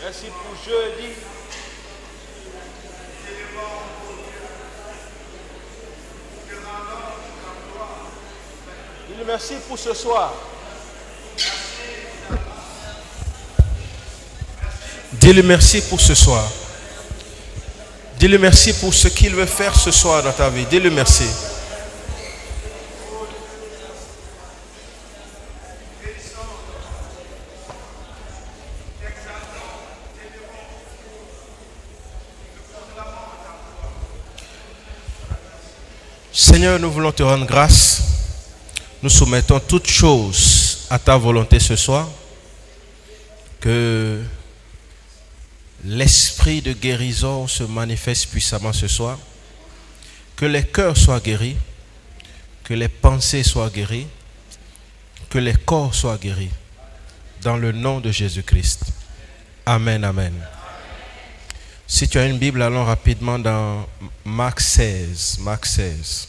Merci pour jeudi. Dis-le merci pour ce soir. Dis-le merci pour ce soir. Dis-le merci pour ce qu'il veut faire ce soir dans ta vie. Dis-le merci. Seigneur, nous voulons te rendre grâce. Nous soumettons toutes choses à ta volonté ce soir. Que l'esprit de guérison se manifeste puissamment ce soir. Que les cœurs soient guéris. Que les pensées soient guéries. Que les corps soient guéris. Dans le nom de Jésus-Christ. Amen, amen. Si tu as une Bible, allons rapidement dans Marc 16. Marc 16.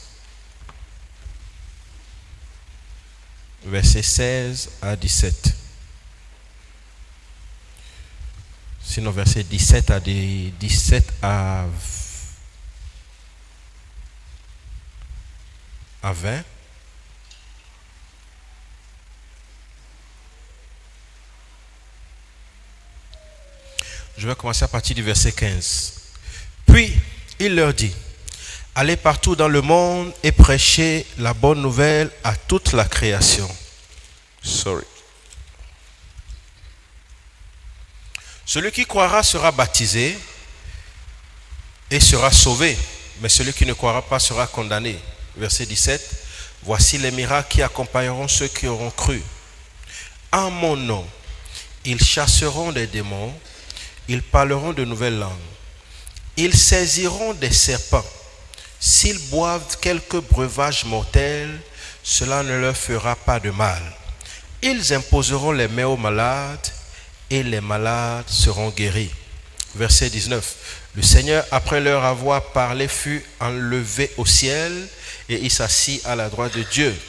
Versets 16 à 17. Sinon, verset 17 à 20. Je vais commencer à partir du verset 15. Puis, il leur dit, allez partout dans le monde et prêchez la bonne nouvelle à toute la création. Celui qui croira sera baptisé et sera sauvé, mais celui qui ne croira pas sera condamné. Verset 17. Voici les miracles qui accompagneront ceux qui auront cru. En mon nom, ils chasseront des démons, ils parleront de nouvelles langues, ils saisiront des serpents. S'ils boivent quelques breuvages mortels, cela ne leur fera pas de mal. Ils imposeront les mains aux malades et les malades seront guéris. Verset 19. Le Seigneur, après leur avoir parlé, fut enlevé au ciel et il s'assit à la droite de Dieu.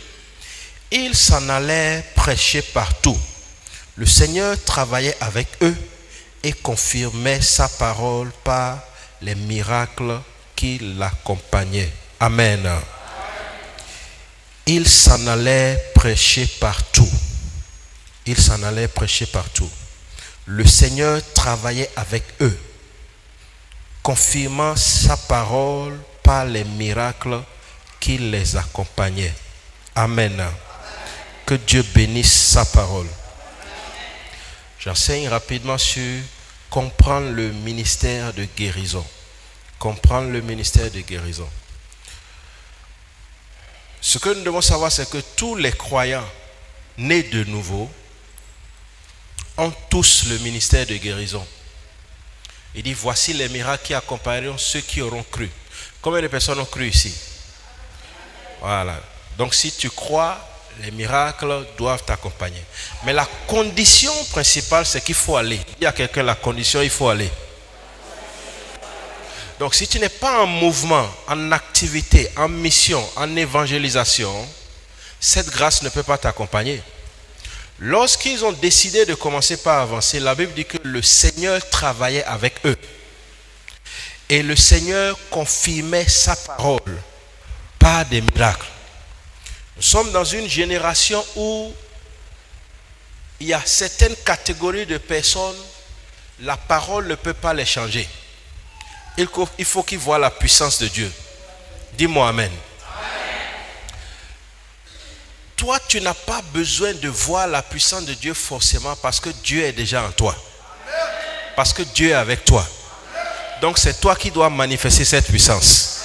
Ils s'en allaient prêcher partout. Le Seigneur travaillait avec eux et confirmait sa parole par les miracles qui l'accompagnaient. Amen. Ils s'en allaient prêcher partout. Ils s'en allaient prêcher partout. Le Seigneur travaillait avec eux, confirmant sa parole par les miracles qui les accompagnaient. Amen. Que Dieu bénisse sa parole. J'enseigne rapidement sur comprendre le ministère de guérison. Comprendre le ministère de guérison. Ce que nous devons savoir, c'est que tous les croyants nés de nouveau ont tous le ministère de guérison. Il dit, voici les miracles qui accompagneront ceux qui auront cru. Combien de personnes ont cru ici? Voilà. Donc si tu crois, les miracles doivent t'accompagner. Mais la condition principale, c'est qu'il faut aller. Il y a quelqu'un, la condition, il faut aller. Donc si tu n'es pas en mouvement, en activité, en mission, en évangélisation, cette grâce ne peut pas t'accompagner. Lorsqu'ils ont décidé de commencer par avancer, la Bible dit que le Seigneur travaillait avec eux. Et le Seigneur confirmait sa parole par des miracles. Nous sommes dans une génération où il y a certaines catégories de personnes, la parole ne peut pas les changer. Il faut qu'ils voient la puissance de Dieu. Dis-moi Amen. Toi, tu n'as pas besoin de voir la puissance de Dieu forcément parce que Dieu est déjà en toi. Parce que Dieu est avec toi. Donc c'est toi qui dois manifester cette puissance.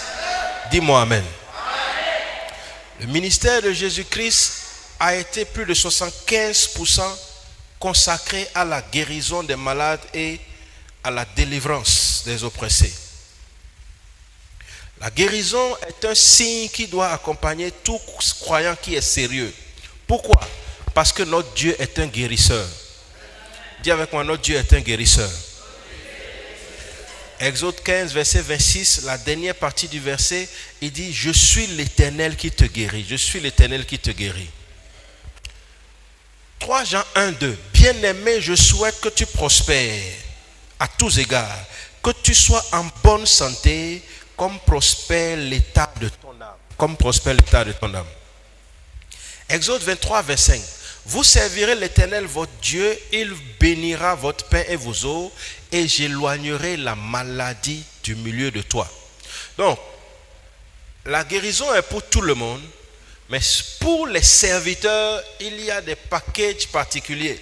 Dis-moi Amen. Le ministère de Jésus-Christ a été plus de 75% consacré à la guérison des malades et à la délivrance des oppressés. La guérison est un signe qui doit accompagner tout croyant qui est sérieux. Pourquoi? Parce que notre Dieu est un guérisseur. Dis avec moi, notre Dieu est un guérisseur. Exode 15, verset 26, la dernière partie du verset, il dit, je suis l'Éternel qui te guérit. Je suis l'Éternel qui te guérit. 3 Jean 1, 2, bien-aimé, je souhaite que tu prospères à tous égards, que tu sois en bonne santé, comme prospère l'état de ton âme. Comme prospère l'état de ton âme. Exode 23, 25. Vous servirez l'Éternel votre Dieu, il bénira votre pain et vos eaux, et j'éloignerai la maladie du milieu de toi. Donc, la guérison est pour tout le monde, mais pour les serviteurs, il y a des packages particuliers.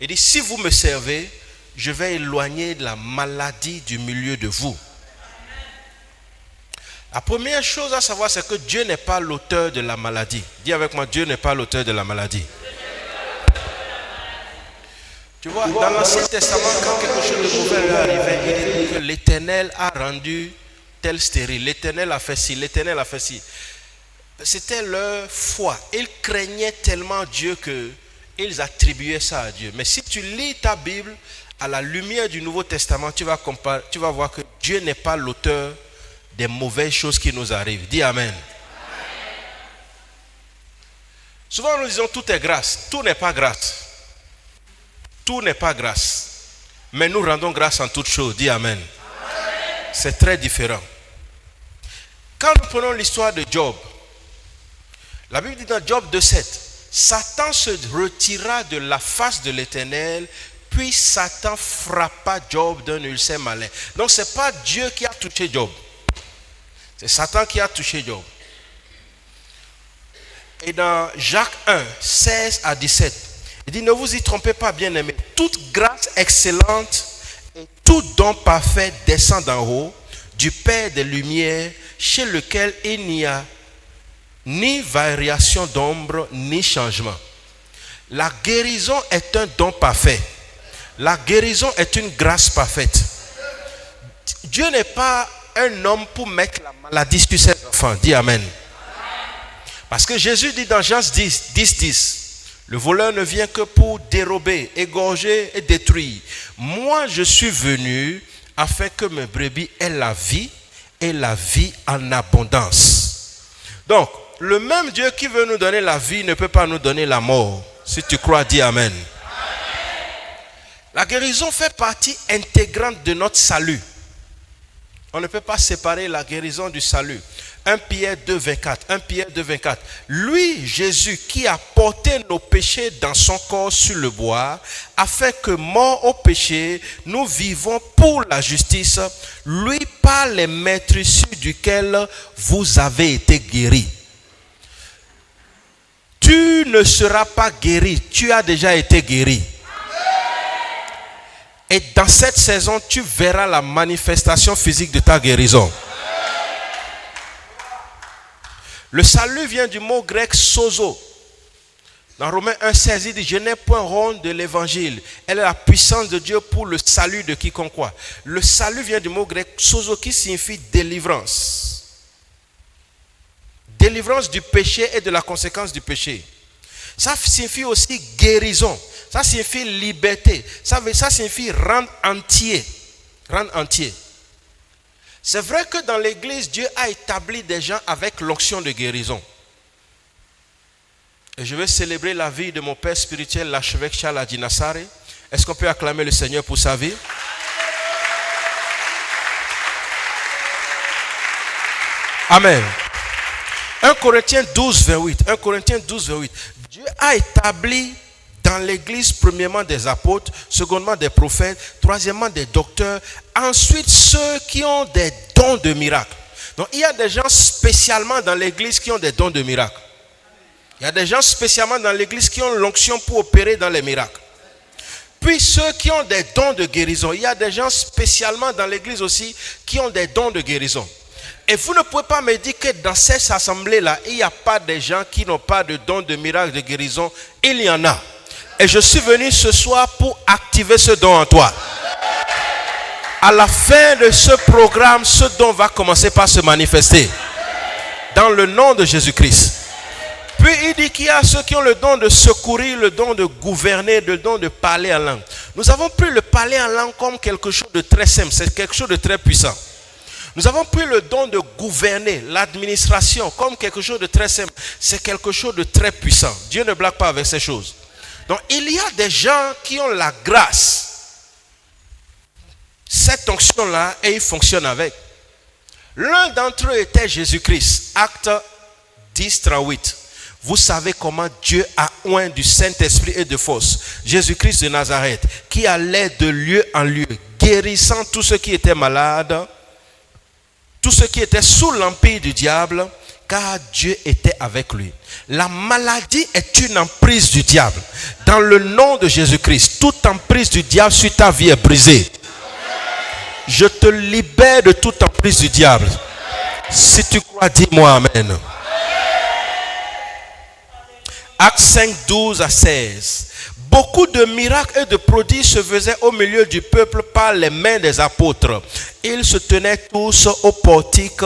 Il dit, si vous me servez, je vais éloigner la maladie du milieu de vous. La première chose à savoir, c'est que Dieu n'est pas l'auteur de la maladie. Dis avec moi, Dieu n'est pas l'auteur de la maladie. Tu vois, dans l'Ancien Testament, quand quelque chose de mauvais leur arrivait, il dit que l'Éternel a rendu tel stérile. L'Éternel a fait ci, l'Éternel a fait ci. C'était leur foi. Ils craignaient tellement Dieu qu'ils attribuaient ça à Dieu. Mais si tu lis ta Bible à la lumière du Nouveau Testament, tu vas voir que Dieu n'est pas l'auteur des mauvaises choses qui nous arrivent. Dis Amen. Souvent nous disons tout est grâce. Tout n'est pas grâce. Tout n'est pas grâce. Mais nous rendons grâce en toutes choses. Dis Amen. C'est très différent. Quand nous prenons l'histoire de Job, la Bible dit dans Job 2,7, Satan se retira de la face de l'Éternel, puis Satan frappa Job d'un ulcère malin. Donc ce n'est pas Dieu qui a touché Job. C'est Satan qui a touché Job. Et dans Jacques 1, 16 à 17, il dit, ne vous y trompez pas, bien-aimés. Toute grâce excellente et tout don parfait descend d'en haut, du Père des Lumières, chez lequel il n'y a ni variation d'ombre, ni changement. La guérison est un don parfait. La guérison est une grâce parfaite. Dieu n'est pas un homme pour mettre la maladie sur ses enfants. Dis Amen. Parce que Jésus dit dans Jean 10, le voleur ne vient que pour dérober, égorger et détruire. Moi, je suis venu afin que mes brebis aient la vie et la vie en abondance. Donc, le même Dieu qui veut nous donner la vie ne peut pas nous donner la mort. Si tu crois, dis Amen. La guérison fait partie intégrante de notre salut. On ne peut pas séparer la guérison du salut. 1 Pierre 2, 24. 1 Pierre 2, 24. Lui, Jésus, qui a porté nos péchés dans son corps sur le bois, afin que, mort au péché, nous vivons pour la justice, lui par les meurtrissures duquel vous avez été guéris. Tu ne seras pas guéri, tu as déjà été guéri. Et dans cette saison, tu verras la manifestation physique de ta guérison. Le salut vient du mot grec sozo. Dans Romains 1,16, il dit, je n'ai point honte de l'évangile. Elle est la puissance de Dieu pour le salut de quiconque croit. Le salut vient du mot grec sozo qui signifie délivrance. Délivrance du péché et de la conséquence du péché. Ça signifie aussi guérison. Ça signifie liberté. Ça signifie rendre entier. Rendre entier. C'est vrai que dans l'église, Dieu a établi des gens avec l'onction de guérison. Et je vais célébrer la vie de mon père spirituel, l'archevêque Charles Adinassare. Est-ce qu'on peut acclamer le Seigneur pour sa vie? Amen. 1 Corinthiens 12, 28. 1 Corinthiens 12, 28. Dieu a établi dans l'église, premièrement des apôtres, secondement des prophètes, troisièmement des docteurs, ensuite ceux qui ont des dons de miracles. Donc il y a des gens spécialement dans l'église qui ont des dons de miracles. Il y a des gens spécialement dans l'église qui ont l'onction pour opérer dans les miracles. Puis ceux qui ont des dons de guérison. Il y a des gens spécialement dans l'église aussi qui ont des dons de guérison. Et vous ne pouvez pas me dire que dans cette assemblée-là, il n'y a pas de gens qui n'ont pas de dons de miracles de guérison. Il y en a. Et je suis venu ce soir pour activer ce don en toi. À la fin de ce programme, ce don va commencer par se manifester. Dans le nom de Jésus-Christ. Puis il dit qu'il y a ceux qui ont le don de secourir, le don de gouverner, le don de parler en langue. Nous avons pris le parler en langue comme quelque chose de très simple. C'est quelque chose de très puissant. Nous avons pris le don de gouverner, l'administration, comme quelque chose de très simple. C'est quelque chose de très puissant. Dieu ne blague pas avec ces choses. Donc il y a des gens qui ont la grâce fonctionnent-là et ils fonctionnent avec. L'un d'entre eux était Jésus-Christ. Acte 10, 38. Vous savez comment Dieu a oint du Saint-Esprit et de force Jésus-Christ de Nazareth, qui allait de lieu en lieu, guérissant tous ceux qui étaient malades, tous ceux qui étaient sous l'empire du diable, car Dieu était avec lui. La maladie est une emprise du diable. Dans le nom de Jésus-Christ, toute emprise du diable sur ta vie est brisée. Je te libère de toute emprise du diable. Si tu crois, dis-moi Amen. Actes 5, 12 à 16. Beaucoup de miracles et de prodiges se faisaient au milieu du peuple par les mains des apôtres. Ils se tenaient tous au portique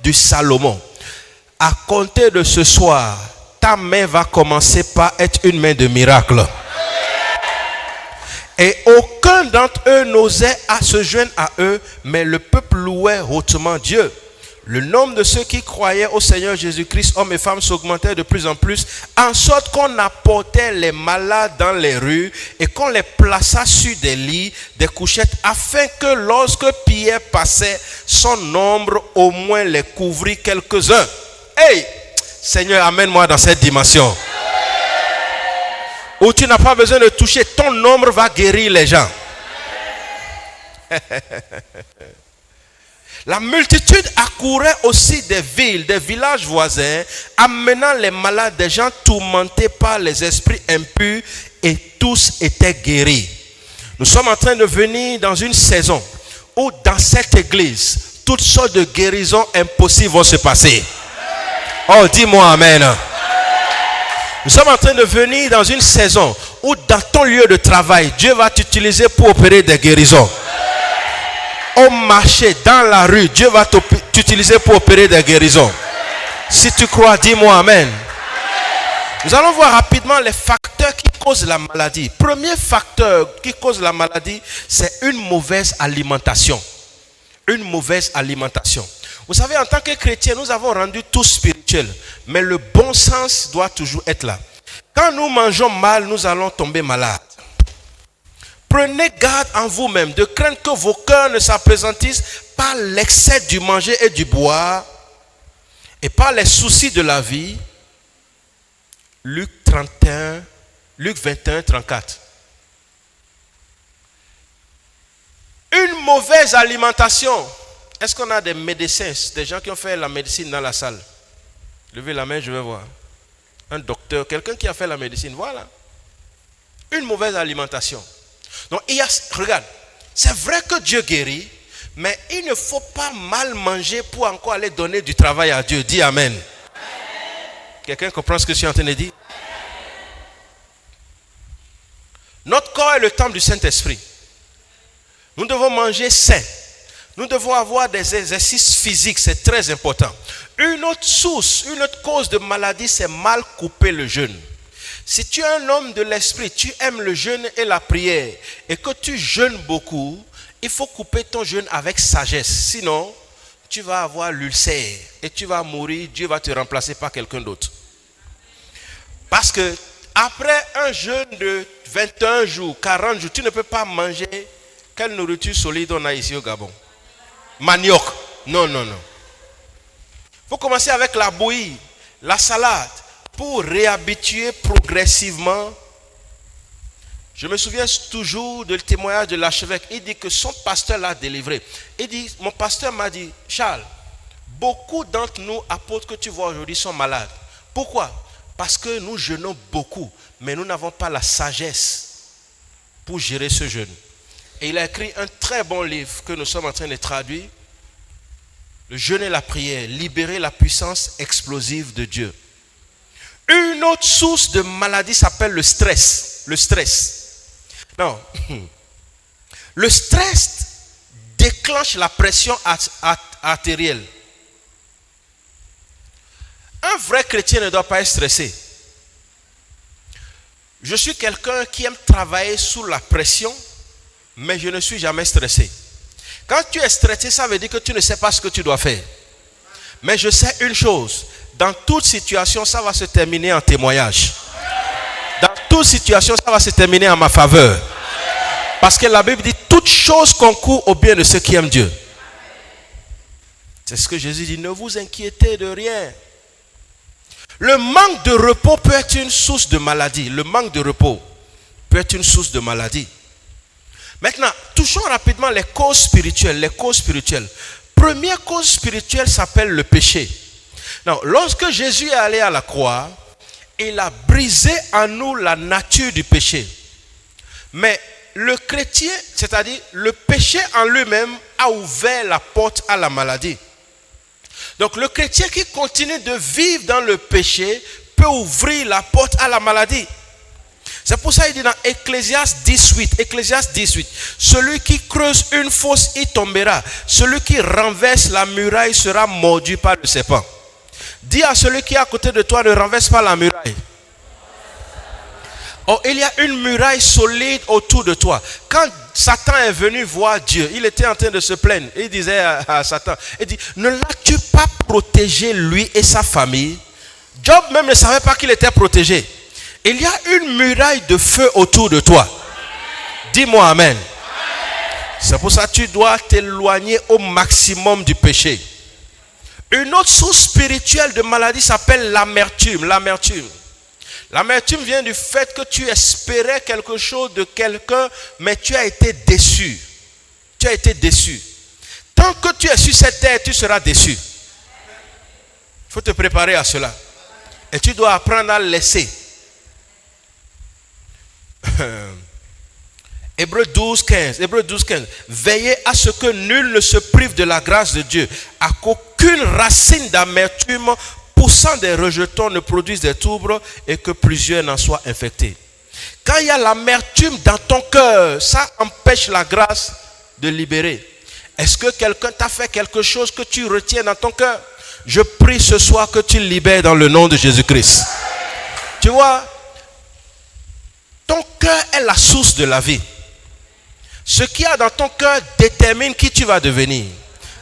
du Salomon. À compter de ce soir, ta main va commencer par être une main de miracle. Et aucun d'entre eux n'osait se joindre à eux, mais le peuple louait hautement Dieu. Le nombre de ceux qui croyaient au Seigneur Jésus-Christ, hommes et femmes, s'augmentait de plus en plus, en sorte qu'on apportait les malades dans les rues et qu'on les plaça sur des lits, des couchettes, afin que lorsque Pierre passait, son ombre au moins les couvrit quelques-uns. Hey, Seigneur, amène-moi dans cette dimension où tu n'as pas besoin de toucher, ton ombre va guérir les gens. La multitude accourait aussi des villes, des villages voisins, amenant les malades, des gens tourmentés par les esprits impurs, et tous étaient guéris. Nous sommes en train de venir dans une saison où dans cette église, toutes sortes de guérisons impossibles vont se passer. Oh, dis-moi Amen. Nous sommes en train de venir dans une saison où dans ton lieu de travail, Dieu va t'utiliser pour opérer des guérisons. Au marché, dans la rue, Dieu va t'utiliser pour opérer des guérisons. Si tu crois, dis-moi Amen. Nous allons voir rapidement les facteurs qui causent la maladie. Premier facteur qui cause la maladie, c'est une mauvaise alimentation. Une mauvaise alimentation. Vous savez, en tant que chrétiens, nous avons rendu tout spirituel. Mais le bon sens doit toujours être là. Quand nous mangeons mal, nous allons tomber malades. Prenez garde en vous-même de craindre que vos cœurs ne s'appesantissent par l'excès du manger et du boire et par les soucis de la vie. Luc 21, 34. Une mauvaise alimentation. Est-ce qu'on a des médecins, des gens qui ont fait la médecine dans la salle? Levez la main, je vais voir. Un docteur, quelqu'un qui a fait la médecine, voilà. Une mauvaise alimentation. Donc, regarde, c'est vrai que Dieu guérit, mais il ne faut pas mal manger pour encore aller donner du travail à Dieu. Dis Amen. Quelqu'un comprend ce que je suis en train de dire? Notre corps est le temple du Saint-Esprit. Nous devons manger sain. Nous devons avoir des exercices physiques, c'est très important. Une autre source, une autre cause de maladie, c'est mal couper le jeûne. Si tu es un homme de l'esprit, tu aimes le jeûne et la prière, et que tu jeûnes beaucoup, il faut couper ton jeûne avec sagesse. Sinon, tu vas avoir l'ulcère et tu vas mourir, Dieu va te remplacer par quelqu'un d'autre. Parce que après un jeûne de 21 jours, 40 jours, tu ne peux pas manger. Quelle nourriture solide on a ici au Gabon? Manioc. Non. Il faut commencer avec la bouillie, la salade, pour réhabituer progressivement. Je me souviens toujours du témoignage de l'archevêque. Il dit que son pasteur l'a délivré. Il dit, mon pasteur m'a dit, Charles, beaucoup d'entre nous, apôtres que tu vois aujourd'hui, sont malades. Pourquoi? Parce que nous jeûnons beaucoup, mais nous n'avons pas la sagesse pour gérer ce jeûne. Et il a écrit un très bon livre que nous sommes en train de traduire. Le jeûne et la prière, libérer la puissance explosive de Dieu. Une autre source de maladie s'appelle le stress. Le stress. Non. Le stress déclenche la pression artérielle. Un vrai chrétien ne doit pas être stressé. Je suis quelqu'un qui aime travailler sous la pression, mais je ne suis jamais stressé. Quand tu es stressé, ça veut dire que tu ne sais pas ce que tu dois faire. Mais je sais une chose, dans toute situation, ça va se terminer en témoignage. Dans toute situation, ça va se terminer en ma faveur. Parce que la Bible dit toute chose concourt au bien de ceux qui aiment Dieu. C'est ce que Jésus dit, ne vous inquiétez de rien. Le manque de repos peut être une source de maladie. Le manque de repos peut être une source de maladie. Maintenant, touchons rapidement les causes spirituelles. Les causes spirituelles. Première cause spirituelle s'appelle le péché. Non, lorsque Jésus est allé à la croix, il a brisé en nous la nature du péché. Mais le chrétien, c'est-à-dire le péché en lui-même, a ouvert la porte à la maladie. Donc le chrétien qui continue de vivre dans le péché peut ouvrir la porte à la maladie. C'est pour ça qu'il dit dans Ecclésiaste 18, celui qui creuse une fosse y tombera, celui qui renverse la muraille sera mordu par le serpent. Dis à celui qui est à côté de toi, ne renverse pas la muraille. Oh, il y a une muraille solide autour de toi. Quand Satan est venu voir Dieu, il était en train de se plaindre. Il disait à Satan, il dit, ne l'as-tu pas protégé lui et sa famille? Job même ne savait pas qu'il était protégé. Il y a une muraille de feu autour de toi. Dis-moi amen. C'est pour ça que tu dois t'éloigner au maximum du péché. Une autre source spirituelle de maladie s'appelle l'amertume. L'amertume vient du fait que tu espérais quelque chose de quelqu'un, mais tu as été déçu. Tu as été déçu. Tant que tu es sur cette terre, tu seras déçu. Il faut te préparer à cela. Et tu dois apprendre à laisser. Hébreux 12, 15. Veillez à ce que nul ne se prive de la grâce de Dieu, à qu'aucune racine d'amertume poussant des rejetons ne produise des troubles et que plusieurs n'en soient infectés. Quand il y a l'amertume dans ton cœur, ça empêche la grâce de libérer. Est-ce que quelqu'un t'a fait quelque chose que tu retiens dans ton cœur? Je prie ce soir que tu libères dans le nom de Jésus-Christ. Tu vois, ton cœur est la source de la vie. Ce qu'il y a dans ton cœur détermine qui tu vas devenir.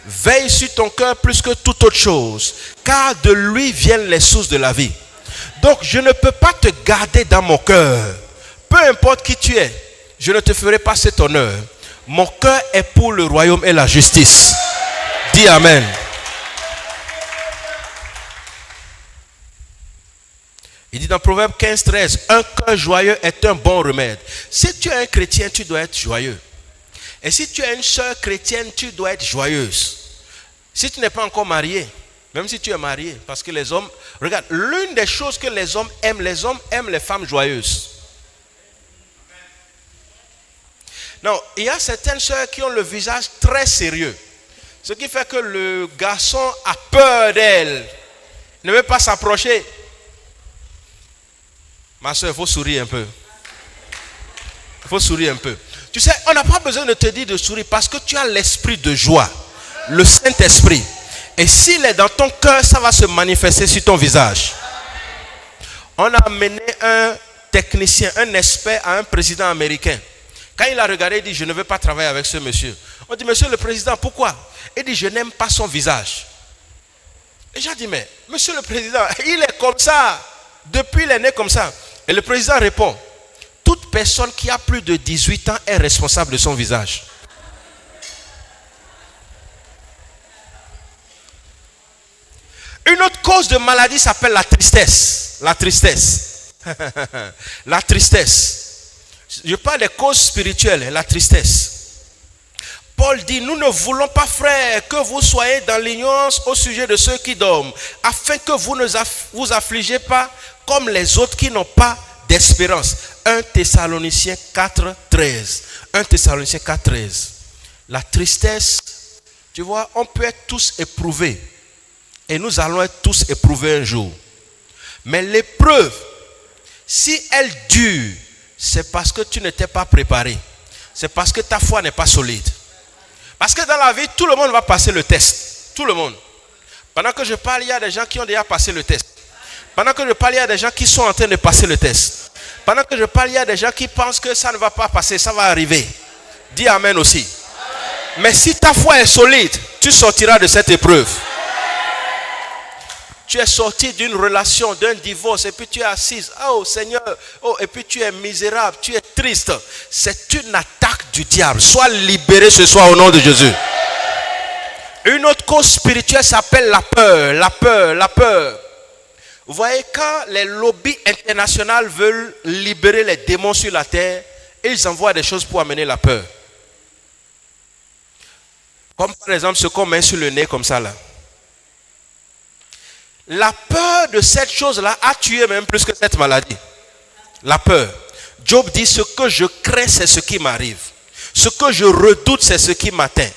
Veille sur ton cœur plus que toute autre chose, car de lui viennent les sources de la vie. Donc je ne peux pas te garder dans mon cœur. Peu importe qui tu es, je ne te ferai pas cet honneur. Mon cœur est pour le royaume et la justice. Dis amen. Il dit dans Proverbe 15, 13, un cœur joyeux est un bon remède. Si tu es un chrétien, tu dois être joyeux. Et si tu es une sœur chrétienne, tu dois être joyeuse. Si tu n'es pas encore marié, même si tu es marié, parce que les hommes, regarde, l'une des choses que les hommes aiment les femmes joyeuses. Non, il y a certaines sœurs qui ont le visage très sérieux. Ce qui fait que le garçon a peur d'elle. Ne veut pas s'approcher. Ma soeur, il faut sourire un peu. Il faut sourire un peu. Tu sais, on n'a pas besoin de te dire de sourire parce que tu as l'esprit de joie. Le Saint-Esprit. Et s'il est dans ton cœur, ça va se manifester sur ton visage. On a amené un technicien, un expert à un président américain. Quand il a regardé, il dit, je ne veux pas travailler avec ce monsieur. On dit, monsieur le président, pourquoi? Il dit, je n'aime pas son visage. Et j'ai dit, mais monsieur le président, il est comme ça. Depuis, il est né comme ça. Et le président répond, toute personne qui a plus de 18 ans est responsable de son visage. Une autre cause de maladie s'appelle la tristesse. La tristesse. La tristesse. Je parle des causes spirituelles, la tristesse. Paul dit, nous ne voulons pas, frères, que vous soyez dans l'ignorance au sujet de ceux qui dorment, afin que vous ne vous affligez pas comme les autres qui n'ont pas d'espérance. 1 Thessaloniciens 4, 13. 1 Thessaloniciens 4, 13. La tristesse, tu vois, on peut être tous éprouvés. Et nous allons être tous éprouvés un jour. Mais l'épreuve, si elle dure, c'est parce que tu n'étais pas préparé. C'est parce que ta foi n'est pas solide. Parce que dans la vie, tout le monde va passer le test. Tout le monde. Pendant que je parle, il y a des gens qui ont déjà passé le test. Pendant que je parle, il y a des gens qui sont en train de passer le test. Pendant que je parle, il y a des gens qui pensent que ça ne va pas passer, ça va arriver. Dis amen aussi. Amen. Mais si ta foi est solide, tu sortiras de cette épreuve. Tu es sorti d'une relation, d'un divorce, et puis tu es assise. Oh Seigneur, oh, et puis tu es misérable, tu es triste. C'est une attaque du diable. Sois libéré ce soir au nom de Jésus. Une autre cause spirituelle s'appelle la peur, la peur, la peur. Vous voyez, quand les lobbies internationaux veulent libérer les démons sur la terre, ils envoient des choses pour amener la peur. Comme par exemple ce qu'on met sur le nez comme ça là. La peur de cette chose-là a tué même plus que cette maladie. La peur. Job dit, ce que je crains, c'est ce qui m'arrive. Ce que je redoute, c'est ce qui m'atteint.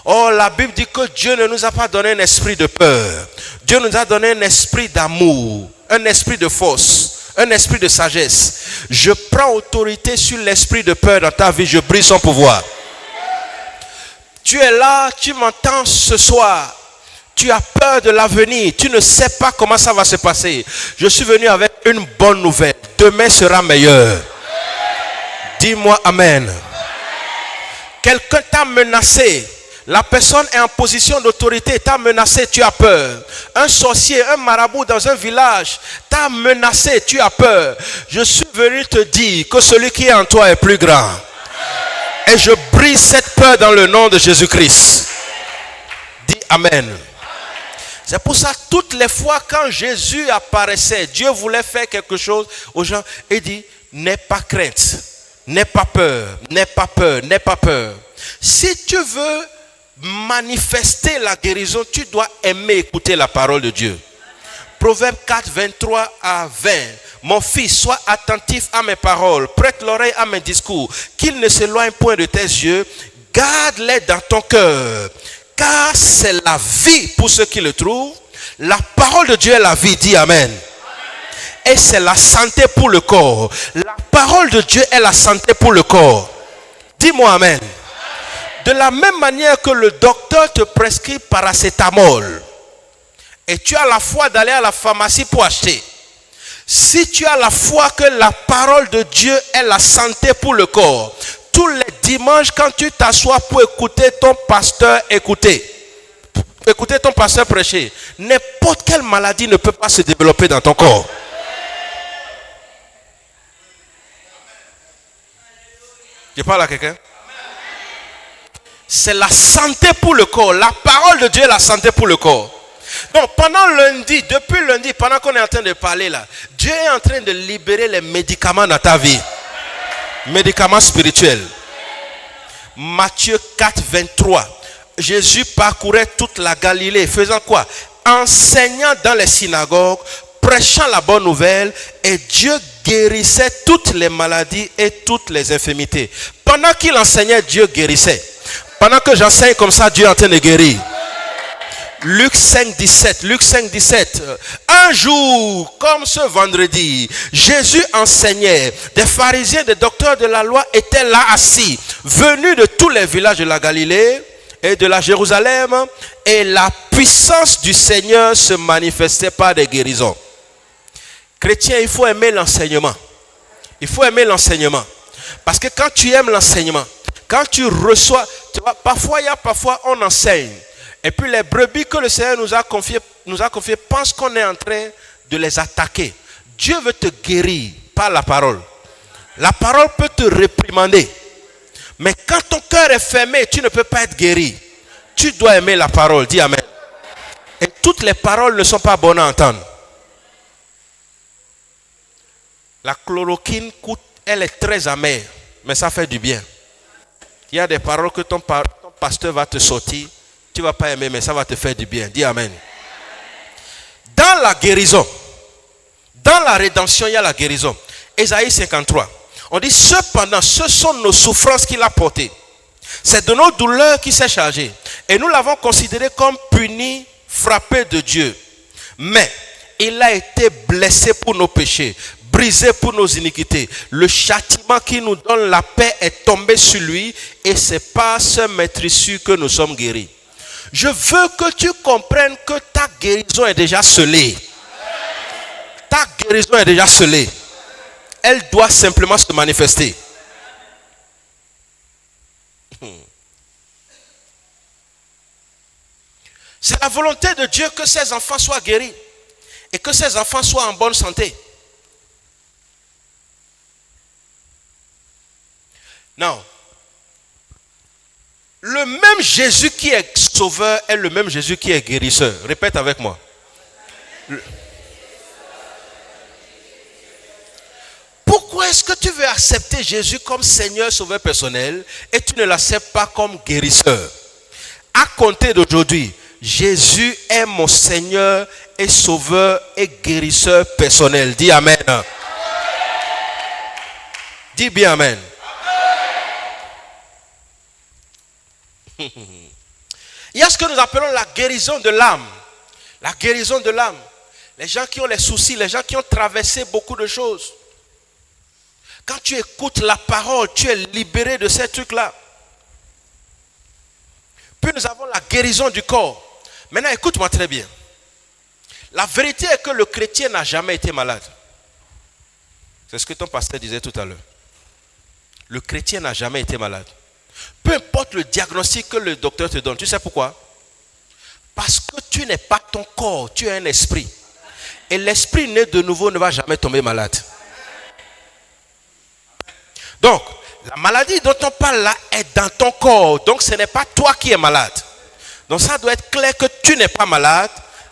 Or, la Bible dit que Dieu ne nous a pas donné un esprit de peur. Dieu nous a donné un esprit d'amour, un esprit de force, un esprit de sagesse. Je prends autorité sur l'esprit de peur dans ta vie. Je brise son pouvoir. Tu es là, tu m'entends ce soir. Tu as peur de l'avenir. Tu ne sais pas comment ça va se passer. Je suis venu avec une bonne nouvelle. Demain sera meilleur. Dis-moi amen. Quelqu'un t'a menacé. La personne est en position d'autorité. T'a menacé, tu as peur. Un sorcier, un marabout dans un village t'a menacé, tu as peur. Je suis venu te dire que celui qui est en toi est plus grand. Et je brise cette peur dans le nom de Jésus-Christ. Dis amen. C'est pour ça, toutes les fois quand Jésus apparaissait, Dieu voulait faire quelque chose aux gens. Il dit, n'aie pas crainte, n'aie pas peur, n'aie pas peur, n'aie pas peur. Si tu veux manifester la guérison, tu dois aimer écouter la parole de Dieu. Proverbe 4, 23 à 20. Mon fils, sois attentif à mes paroles, prête l'oreille à mes discours, qu'ils ne s'éloignent point de tes yeux, garde-les dans ton cœur. Car c'est la vie pour ceux qui le trouvent. La parole de Dieu est la vie, dit amen. Et c'est la santé pour le corps. La parole de Dieu est la santé pour le corps. Dis-moi amen. De la même manière que le docteur te prescrit paracétamol, et tu as la foi d'aller à la pharmacie pour acheter. Si tu as la foi que la parole de Dieu est la santé pour le corps, tous les dimanches, quand tu t'assois pour écouter ton pasteur écouter ton pasteur prêcher, n'importe quelle maladie ne peut pas se développer dans ton corps. Je parle à quelqu'un? C'est la santé pour le corps. La parole de Dieu est la santé pour le corps. Donc pendant lundi, depuis lundi, pendant qu'on est en train de parler là, Dieu est en train de libérer les médicaments dans ta vie. Médicaments spirituels. Matthieu 4, 23. Jésus parcourait toute la Galilée, faisant quoi? Enseignant dans les synagogues, prêchant la bonne nouvelle, et Dieu guérissait toutes les maladies et toutes les infirmités. Pendant qu'il enseignait, Dieu guérissait. Pendant que j'enseigne comme ça, Dieu est en train de guérir. Luc 5, 17. Luc 5, 17. Un jour, comme ce vendredi, Jésus enseignait. Des pharisiens, des docteurs de la loi étaient là assis, venus de tous les villages de la Galilée et de la Jérusalem. Et la puissance du Seigneur se manifestait par des guérisons. Chrétien, il faut aimer l'enseignement. Il faut aimer l'enseignement. Parce que quand tu aimes l'enseignement, quand tu reçois, tu vois, parfois on enseigne. Et puis les brebis que le Seigneur nous a confiées pensent qu'on est en train de les attaquer. Dieu veut te guérir par la parole. La parole peut te réprimander. Mais quand ton cœur est fermé, tu ne peux pas être guéri. Tu dois aimer la parole. Dis amen. Et toutes les paroles ne sont pas bonnes à entendre. La chloroquine elle est très amère, mais ça fait du bien. Il y a des paroles que ton pasteur va te sortir. Tu ne vas pas aimer, mais ça va te faire du bien. Dis amen. Dans la guérison, dans la rédemption, il y a la guérison. Ésaïe 53. On dit, cependant, ce sont nos souffrances qu'il a portées. C'est de nos douleurs qu'il s'est chargé. Et nous l'avons considéré comme puni, frappé de Dieu. Mais il a été blessé pour nos péchés, brisé pour nos iniquités. Le châtiment qui nous donne la paix est tombé sur lui. Et c'est par ce maîtrissure que nous sommes guéris. Je veux que tu comprennes que ta guérison est déjà scellée. Ta guérison est déjà scellée. Elle doit simplement se manifester. C'est la volonté de Dieu que ses enfants soient guéris et que ses enfants soient en bonne santé. Non. Le même Jésus qui est sauveur est le même Jésus qui est guérisseur. Répète avec moi. Pourquoi est-ce que tu veux accepter Jésus comme Seigneur, Sauveur personnel et tu ne l'acceptes pas comme guérisseur? À compter d'aujourd'hui, Jésus est mon Seigneur et Sauveur et guérisseur personnel. Dis Amen. Dis bien Amen. Il y a ce que nous appelons la guérison de l'âme. La guérison de l'âme. Les gens qui ont les soucis, les gens qui ont traversé beaucoup de choses. Quand tu écoutes la parole, tu es libéré de ces trucs-là. Puis nous avons la guérison du corps. Maintenant, écoute-moi très bien. La vérité est que le chrétien n'a jamais été malade. C'est ce que ton pasteur disait tout à l'heure. Le chrétien n'a jamais été malade. Peu importe le diagnostic que le docteur te donne. Tu sais pourquoi? Parce que tu n'es pas ton corps, tu es un esprit. Et l'esprit né de nouveau ne va jamais tomber malade. Donc, la maladie dont on parle là est dans ton corps. Donc, ce n'est pas toi qui es malade. Donc, ça doit être clair que tu n'es pas malade.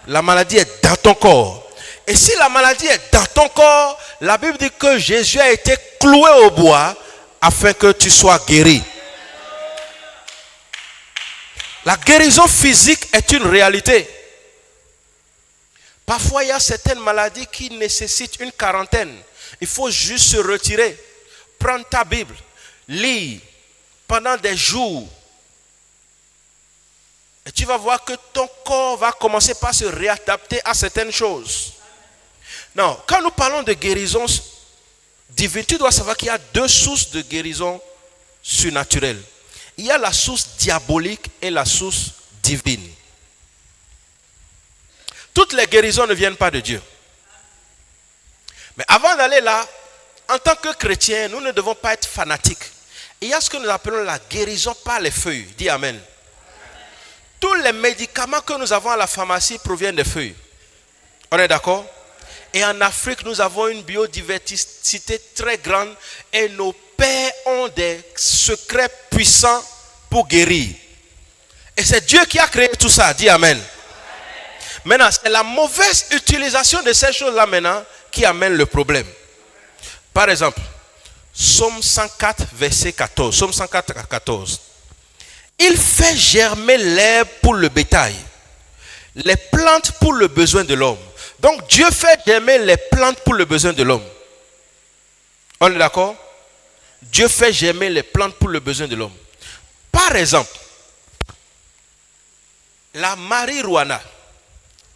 La maladie est dans ton corps. Et si la maladie est dans ton corps, la Bible dit que Jésus a été cloué au bois afin que tu sois guéri. La guérison physique est une réalité. Parfois, il y a certaines maladies qui nécessitent une quarantaine. Il faut juste se retirer. Prends ta Bible, lis pendant des jours. Et tu vas voir que ton corps va commencer par se réadapter à certaines choses. Non, quand nous parlons de guérison divine, tu dois savoir qu'il y a deux sources de guérison surnaturelle. Il y a la source diabolique et la source divine. Toutes les guérisons ne viennent pas de Dieu. Mais avant d'aller là, en tant que chrétiens, nous ne devons pas être fanatiques. Il y a ce que nous appelons la guérison par les feuilles. Dis Amen. Tous les médicaments que nous avons à la pharmacie proviennent des feuilles. On est d'accord? Et en Afrique, nous avons une biodiversité très grande et nos pères ont des secrets puissants pour guérir. Et c'est Dieu qui a créé tout ça. Dis Amen. Maintenant, c'est la mauvaise utilisation de ces choses-là maintenant qui amène le problème. Par exemple, Psaume 104, verset 14. Psaume 104, 14. Il fait germer l'herbe pour le bétail, les plantes pour le besoin de l'homme. Donc Dieu fait germer les plantes pour le besoin de l'homme. On est d'accord? Dieu fait germer les plantes pour le besoin de l'homme. Par exemple, la marijuana,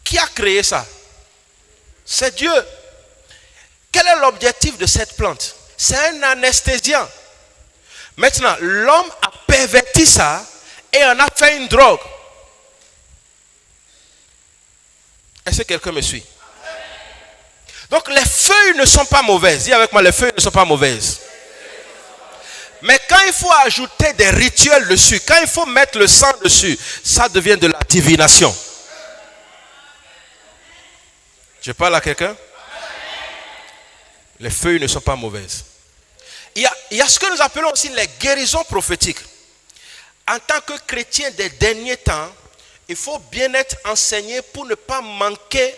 qui a créé ça? C'est Dieu. Quel est l'objectif de cette plante? C'est un anesthésiant. Maintenant, l'homme a perverti ça et en a fait une drogue. Est-ce que quelqu'un me suit? Donc les feuilles ne sont pas mauvaises. Dis avec moi, les feuilles ne sont pas mauvaises. Mais quand il faut ajouter des rituels dessus, quand il faut mettre le sang dessus, ça devient de la divination. Je parle à quelqu'un? Les feuilles ne sont pas mauvaises. Il y a ce que nous appelons aussi les guérisons prophétiques. En tant que chrétien des derniers temps, il faut bien être enseigné pour ne pas manquer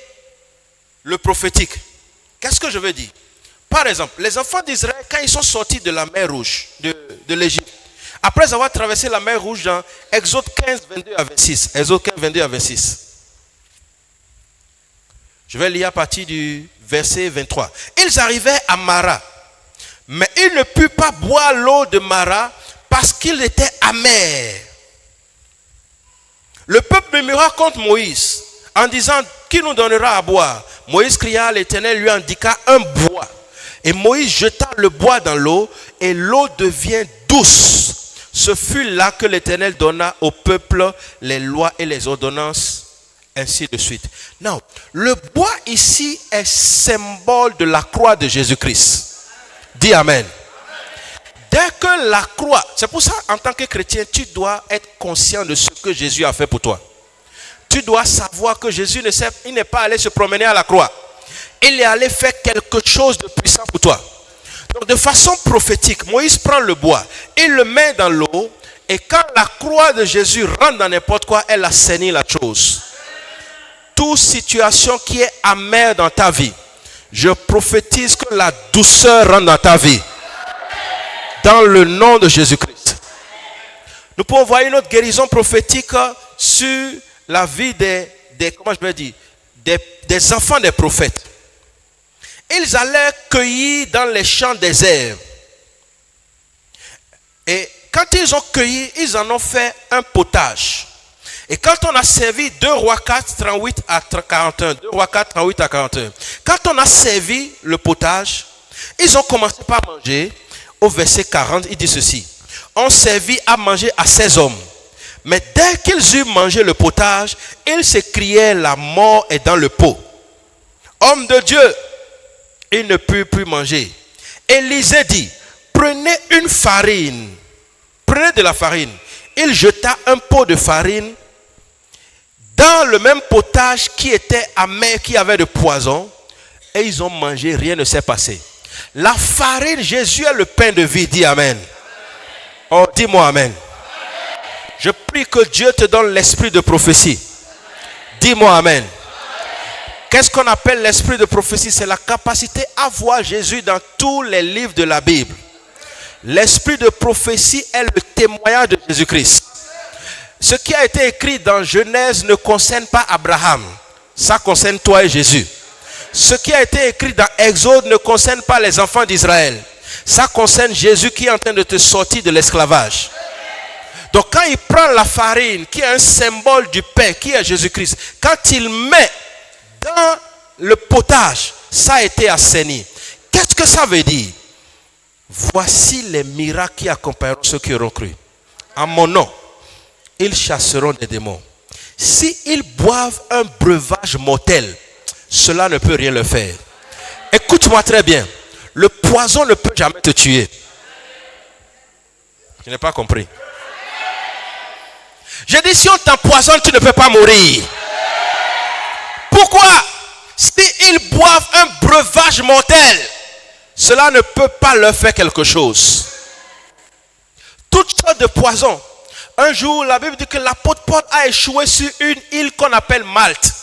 le prophétique. Qu'est-ce que je veux dire? Par exemple, les enfants d'Israël, quand ils sont sortis de la mer Rouge, de l'Égypte, après avoir traversé la mer Rouge dans Exode 15, 22 à 26. Exode 15, 22 à 26. Je vais lire à partir du verset 23. Ils arrivaient à Mara, mais ils ne purent pas boire l'eau de Mara parce qu'il était amer. Le peuple murmura contre Moïse en disant: qui nous donnera à boire? Moïse cria à l'Éternel, lui indiqua un bois. Et Moïse jeta le bois dans l'eau et l'eau devient douce. Ce fut là que l'Éternel donna au peuple les lois et les ordonnances, ainsi de suite. Non, le bois ici est symbole de la croix de Jésus-Christ. Dis Amen. Dès que la croix, c'est pour ça en tant que chrétien, tu dois être conscient de ce que Jésus a fait pour toi. Tu dois savoir que Jésus il n'est pas allé se promener à la croix. Il est allé faire quelque chose de puissant pour toi. Donc de façon prophétique, Moïse prend le bois, il le met dans l'eau, et quand la croix de Jésus rentre dans n'importe quoi, elle assainit la chose. Toute situation qui est amère dans ta vie, je prophétise que la douceur rentre dans ta vie. Dans le nom de Jésus-Christ. Nous pouvons voir une autre guérison prophétique sur la vie des enfants des prophètes. Ils allaient cueillir dans les champs déserts. Et quand ils ont cueilli, ils en ont fait un potage. Et quand on a servi 2 Rois 4, 38 à 41, 2 Rois 4, 38 à 41, quand on a servi le potage, ils ont commencé par manger. Au verset 40, il dit ceci. On servit à manger à 16 hommes. Mais dès qu'ils eurent mangé le potage, ils s'écriaient, la mort est dans le pot. Homme de Dieu, ils ne purent plus manger. Élisée dit, prenez une farine. Prenez de la farine. Il jeta un pot de farine dans le même potage qui était amer, qui avait de poison. Et ils ont mangé, rien ne s'est passé. La farine, Jésus est le pain de vie. Dis Amen. Oh, dis-moi Amen. Je prie que Dieu te donne l'esprit de prophétie. Dis-moi Amen. Qu'est-ce qu'on appelle l'esprit de prophétie? C'est la capacité à voir Jésus dans tous les livres de la Bible. L'esprit de prophétie est le témoignage de Jésus-Christ. Ce qui a été écrit dans Genèse ne concerne pas Abraham. Ça concerne toi et Jésus. Ce qui a été écrit dans Exode ne concerne pas les enfants d'Israël. Ça concerne Jésus qui est en train de te sortir de l'esclavage. Donc quand il prend la farine, qui est un symbole du pain, qui est Jésus-Christ, quand il met dans le potage, ça a été assaini. Qu'est-ce que ça veut dire? Voici les miracles qui accompagneront ceux qui auront cru. En mon nom, ils chasseront des démons. S'ils boivent un breuvage mortel, cela ne peut rien le faire. Écoute-moi très bien. Le poison ne peut jamais te tuer. Je n'ai pas compris. J'ai dit, si on t'empoisonne, tu ne peux pas mourir. Pourquoi? S'ils boivent un breuvage mortel, cela ne peut pas leur faire quelque chose. Toutes sortes de poisons. Un jour, la Bible dit que l'apôtre Paul a échoué sur une île qu'on appelle Malte.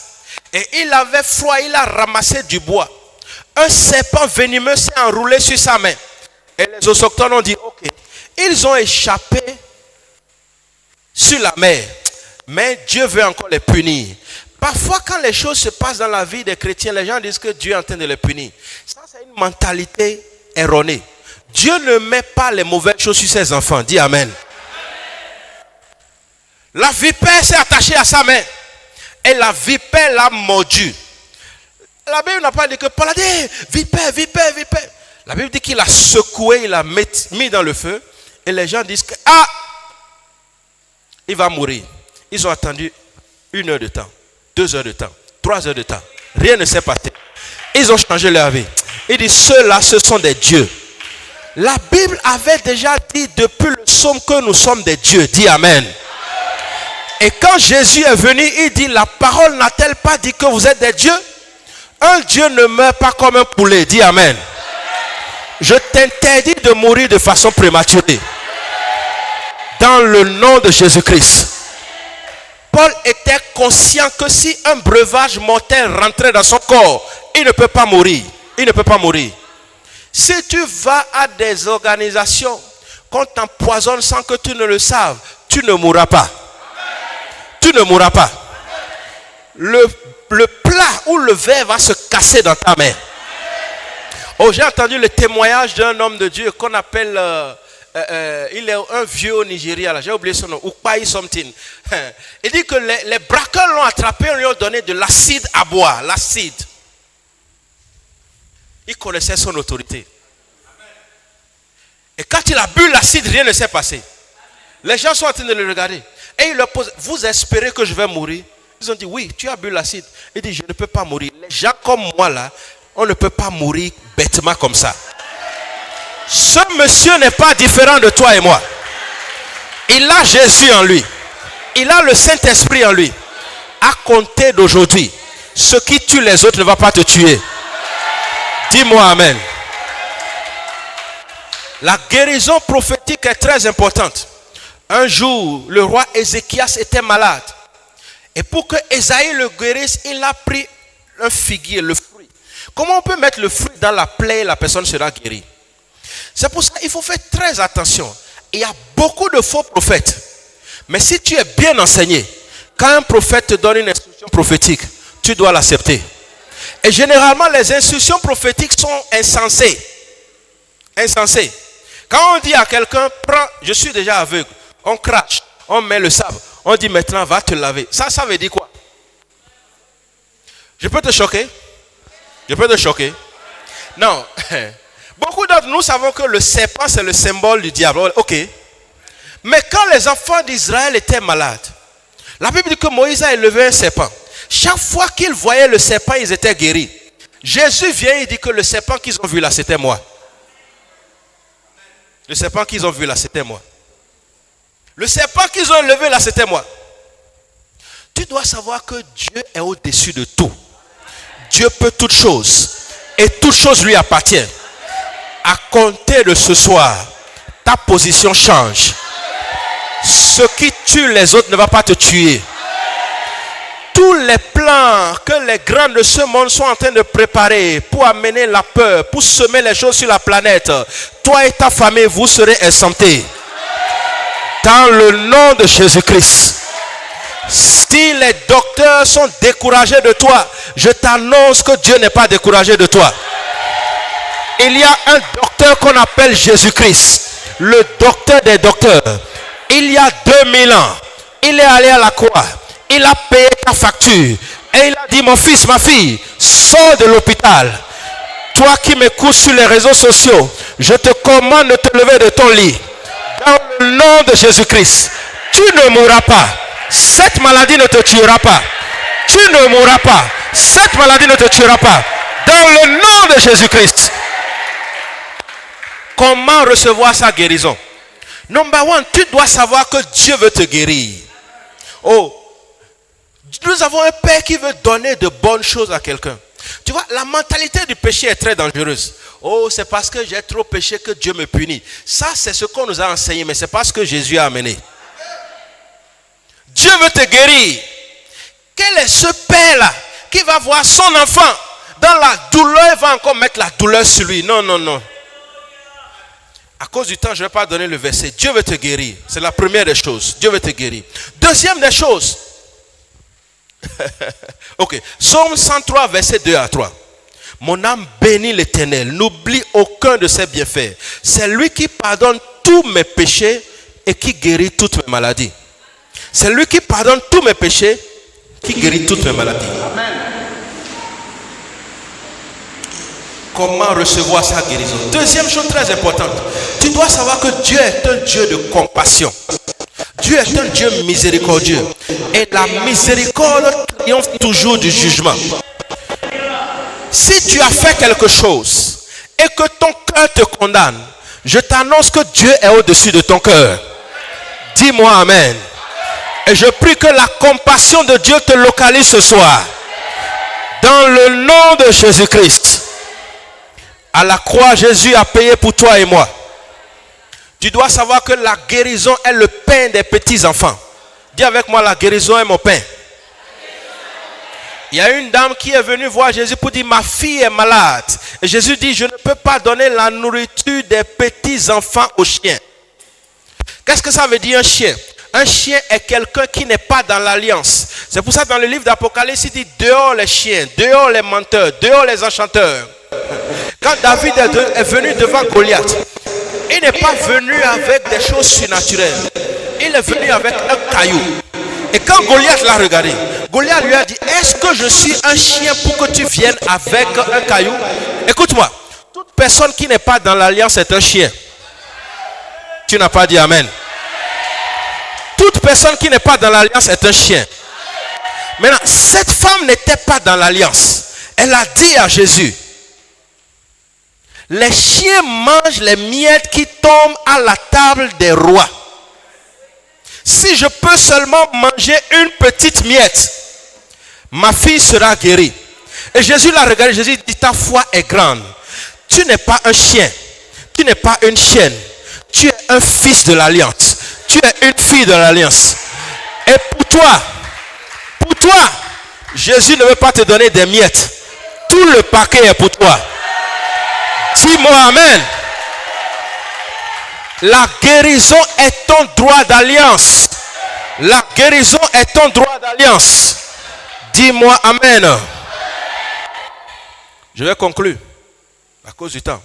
Et il avait froid, il a ramassé du bois. Un serpent venimeux s'est enroulé sur sa main. Et les autochtones ont dit, ok. Ils ont échappé sur la mer. Mais Dieu veut encore les punir. Parfois, quand les choses se passent dans la vie des chrétiens, les gens disent que Dieu est en train de les punir. Ça, c'est une mentalité erronée. Dieu ne met pas les mauvaises choses sur ses enfants. Dis Amen. La vipère s'est attachée à sa main. Et la vipère l'a mordu. La Bible n'a pas dit que Paul a dit vipère, vipère, vipère. La Bible dit qu'il a secoué, il l'a mis dans le feu. Et les gens disent que il va mourir. Ils ont attendu 1 heure de temps, 2 heures de temps, 3 heures de temps. Rien ne s'est passé. Ils ont changé leur vie. Il dit ceux-là, ce sont des dieux. La Bible avait déjà dit depuis le psaume que nous sommes des dieux. Dis Amen. Et quand Jésus est venu, il dit, la parole n'a-t-elle pas dit que vous êtes des dieux? Un Dieu ne meurt pas comme un poulet. Dis Amen. Je t'interdis de mourir de façon prématurée. Dans le nom de Jésus-Christ. Paul était conscient que si un breuvage mortel rentrait dans son corps, il ne peut pas mourir. Il ne peut pas mourir. Si tu vas à des organisations qu'on t'empoisonne sans que tu ne le saves, tu ne mourras pas. Tu ne mourras pas. Le plat ou le verre va se casser dans ta main. Oh, j'ai entendu le témoignage d'un homme de Dieu qu'on appelle, il est un vieux au Nigeria, là, j'ai oublié son nom, Ukpai something. Il dit que les braqueurs l'ont attrapé, on lui a donné de l'acide à boire, l'acide. Il connaissait son autorité. Et quand il a bu l'acide, rien ne s'est passé. Les gens sont en train de le regarder. Et il leur pose, vous espérez que je vais mourir? Ils ont dit, oui, tu as bu l'acide. Il dit, je ne peux pas mourir. Les gens comme moi là, on ne peut pas mourir bêtement comme ça. Ce monsieur n'est pas différent de toi et moi. Il a Jésus en lui. Il a le Saint-Esprit en lui. À compter d'aujourd'hui, ce qui tue les autres ne va pas te tuer. Dis-moi amen. La guérison prophétique est très importante. Un jour, le roi Ézéchias était malade. Et pour que Ésaïe le guérisse, il a pris un figuier, le fruit. Comment on peut mettre le fruit dans la plaie et la personne sera guérie? C'est pour ça qu'il faut faire très attention. Il y a beaucoup de faux prophètes. Mais si tu es bien enseigné, quand un prophète te donne une instruction prophétique, tu dois l'accepter. Et généralement, les instructions prophétiques sont insensées. Insensées. Quand on dit à quelqu'un, prends, je suis déjà aveugle, on crache, on met le sable, on dit maintenant va te laver. Ça veut dire quoi? Je peux te choquer? Je peux te choquer? Non. Beaucoup d'entre nous savons que le serpent c'est le symbole du diable. Ok. Mais quand les enfants d'Israël étaient malades, la Bible dit que Moïse a élevé un serpent. Chaque fois qu'ils voyaient le serpent, ils étaient guéris. Jésus vient et dit que le serpent qu'ils ont vu là, c'était moi. Le serpent qu'ils ont vu là, c'était moi. Le serpent qu'ils ont élevé là, c'était moi. Tu dois savoir que Dieu est au-dessus de tout. Dieu peut toutes choses. Et toutes choses lui appartiennent. À compter de ce soir, ta position change. Ce qui tue les autres ne va pas te tuer. Tous les plans que les grands de ce monde sont en train de préparer pour amener la peur, pour semer les choses sur la planète, toi et ta famille, vous serez exemptés. Dans le nom de Jésus-Christ. Si les docteurs sont découragés de toi, je t'annonce que Dieu n'est pas découragé de toi. Il y a un docteur qu'on appelle Jésus-Christ, le docteur des docteurs. Il y a 2000 ans, il est allé à la croix. Il a payé ta facture. Et il a dit, mon fils, ma fille, sors de l'hôpital. Toi qui m'écoutes sur les réseaux sociaux, je te commande de te lever de ton lit. Dans le nom de Jésus-Christ, tu ne mourras pas. Cette maladie ne te tuera pas. Tu ne mourras pas. Cette maladie ne te tuera pas. Dans le nom de Jésus-Christ. Comment recevoir sa guérison? Number one, tu dois savoir que Dieu veut te guérir. Oh, nous avons un Père qui veut donner de bonnes choses à quelqu'un. Tu vois, la mentalité du péché est très dangereuse. Oh, c'est parce que j'ai trop péché que Dieu me punit. Ça, c'est ce qu'on nous a enseigné, mais c'est pas ce que Jésus a amené. Dieu veut te guérir. Quel est ce Père-là qui va voir son enfant dans la douleur et va encore mettre la douleur sur lui? Non, non, non. À cause du temps, je ne vais pas donner le verset. Dieu veut te guérir. C'est la première des choses. Dieu veut te guérir. Deuxième des choses. Ok. Psaume 103, verset 2 à 3. Mon âme bénit l'Éternel. N'oublie aucun de ses bienfaits. C'est lui qui pardonne tous mes péchés et qui guérit toutes mes maladies. C'est lui qui pardonne tous mes péchés, qui guérit toutes mes maladies. Amen. Comment recevoir sa guérison? Deuxième chose très importante. Tu dois savoir que Dieu est un Dieu de compassion. Dieu est un Dieu miséricordieux. Et la miséricorde triomphe toujours du jugement. Si tu as fait quelque chose et que ton cœur te condamne, je t'annonce que Dieu est au-dessus de ton cœur. Dis-moi amen. Et je prie que la compassion de Dieu te localise ce soir. Dans le nom de Jésus-Christ. À la croix, Jésus a payé pour toi et moi. Tu dois savoir que la guérison est le pain des petits enfants. Dis avec moi, la guérison est mon pain. Il y a une dame qui est venue voir Jésus pour dire, ma fille est malade. Et Jésus dit, je ne peux pas donner la nourriture des petits enfants aux chiens. Qu'est-ce que ça veut dire un chien? Un chien est quelqu'un qui n'est pas dans l'alliance. C'est pour ça que dans le livre d'Apocalypse, il dit, dehors les chiens, dehors les menteurs, dehors les enchanteurs. Quand David est venu devant Goliath, il n'est pas venu avec des choses surnaturelles. Il est venu avec un caillou. Et quand Goliath l'a regardé, Goliath lui a dit, est-ce que je suis un chien pour que tu viennes avec un caillou? Écoute-moi, toute personne qui n'est pas dans l'alliance est un chien. Tu n'as pas dit amen. Toute personne qui n'est pas dans l'alliance est un chien. Maintenant, cette femme n'était pas dans l'alliance. Elle a dit à Jésus, les chiens mangent les miettes qui tombent à la table des rois. Si je peux seulement manger une petite miette, Ma fille sera guérie. Et Jésus l'a regardé. Jésus dit, ta foi est grande. Tu n'es pas un chien. Tu n'es pas une chienne. Tu es un fils de l'alliance. Tu es une fille de l'alliance. Et pour toi, Jésus ne veut pas te donner des miettes. Tout le paquet est pour toi. Dis-moi amen. La guérison est ton droit d'alliance. La guérison est ton droit d'alliance. Dis-moi amen. Je vais conclure à cause du temps.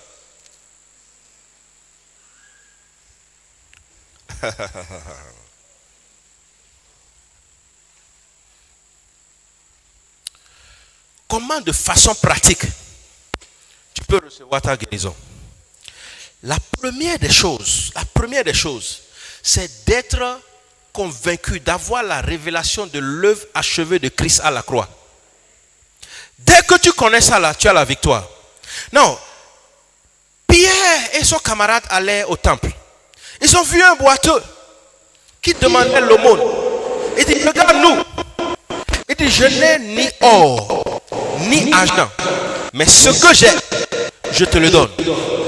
Comment de façon pratique tu peux recevoir ta guérison? La première des choses, c'est d'être convaincu, d'avoir la révélation de l'œuvre achevée de Christ à la croix. Dès que tu connais ça là, tu as la victoire. Non, Pierre et son camarade allaient au temple. Ils ont vu un boiteux qui demandait l'aumône. Il dit, regarde-nous. Il dit, je n'ai ni or, ni argent, mais ce que j'ai, je te le donne.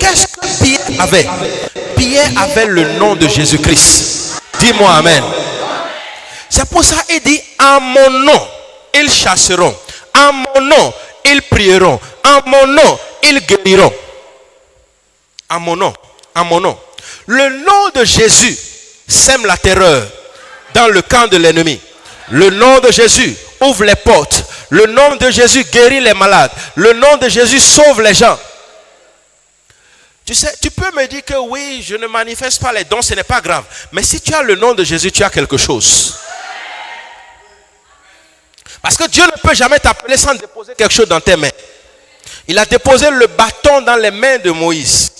Qu'est-ce que Pierre avait? Pierre avait le nom de Jésus-Christ. Dis-moi amen. C'est pour ça qu'il dit, en mon nom, ils chasseront. En mon nom, ils prieront. En mon nom, ils guériront. En mon nom. En mon nom. Le nom de Jésus sème la terreur dans le camp de l'ennemi. Le nom de Jésus ouvre les portes. Le nom de Jésus guérit les malades. Le nom de Jésus sauve les gens. Tu sais, tu peux me dire que oui, je ne manifeste pas les dons, ce n'est pas grave. Mais si tu as le nom de Jésus, tu as quelque chose. Parce que Dieu ne peut jamais t'appeler sans déposer quelque chose dans tes mains. Il a déposé le bâton dans les mains de Moïse.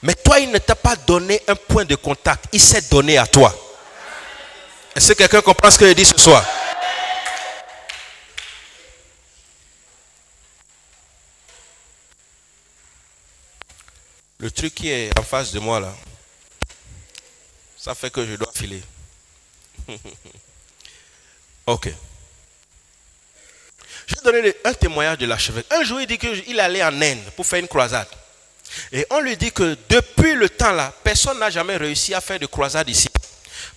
Mais toi, il ne t'a pas donné un point de contact. Il s'est donné à toi. Est-ce que quelqu'un comprend ce que je dis ce soir? Le truc qui est en face de moi là, ça fait que je dois filer. Ok. Je vais donner un témoignage de l'archevêque. Un jour, il dit qu'il allait en Inde pour faire une croisade. Et on lui dit que depuis le temps là, personne n'a jamais réussi à faire de croisade ici.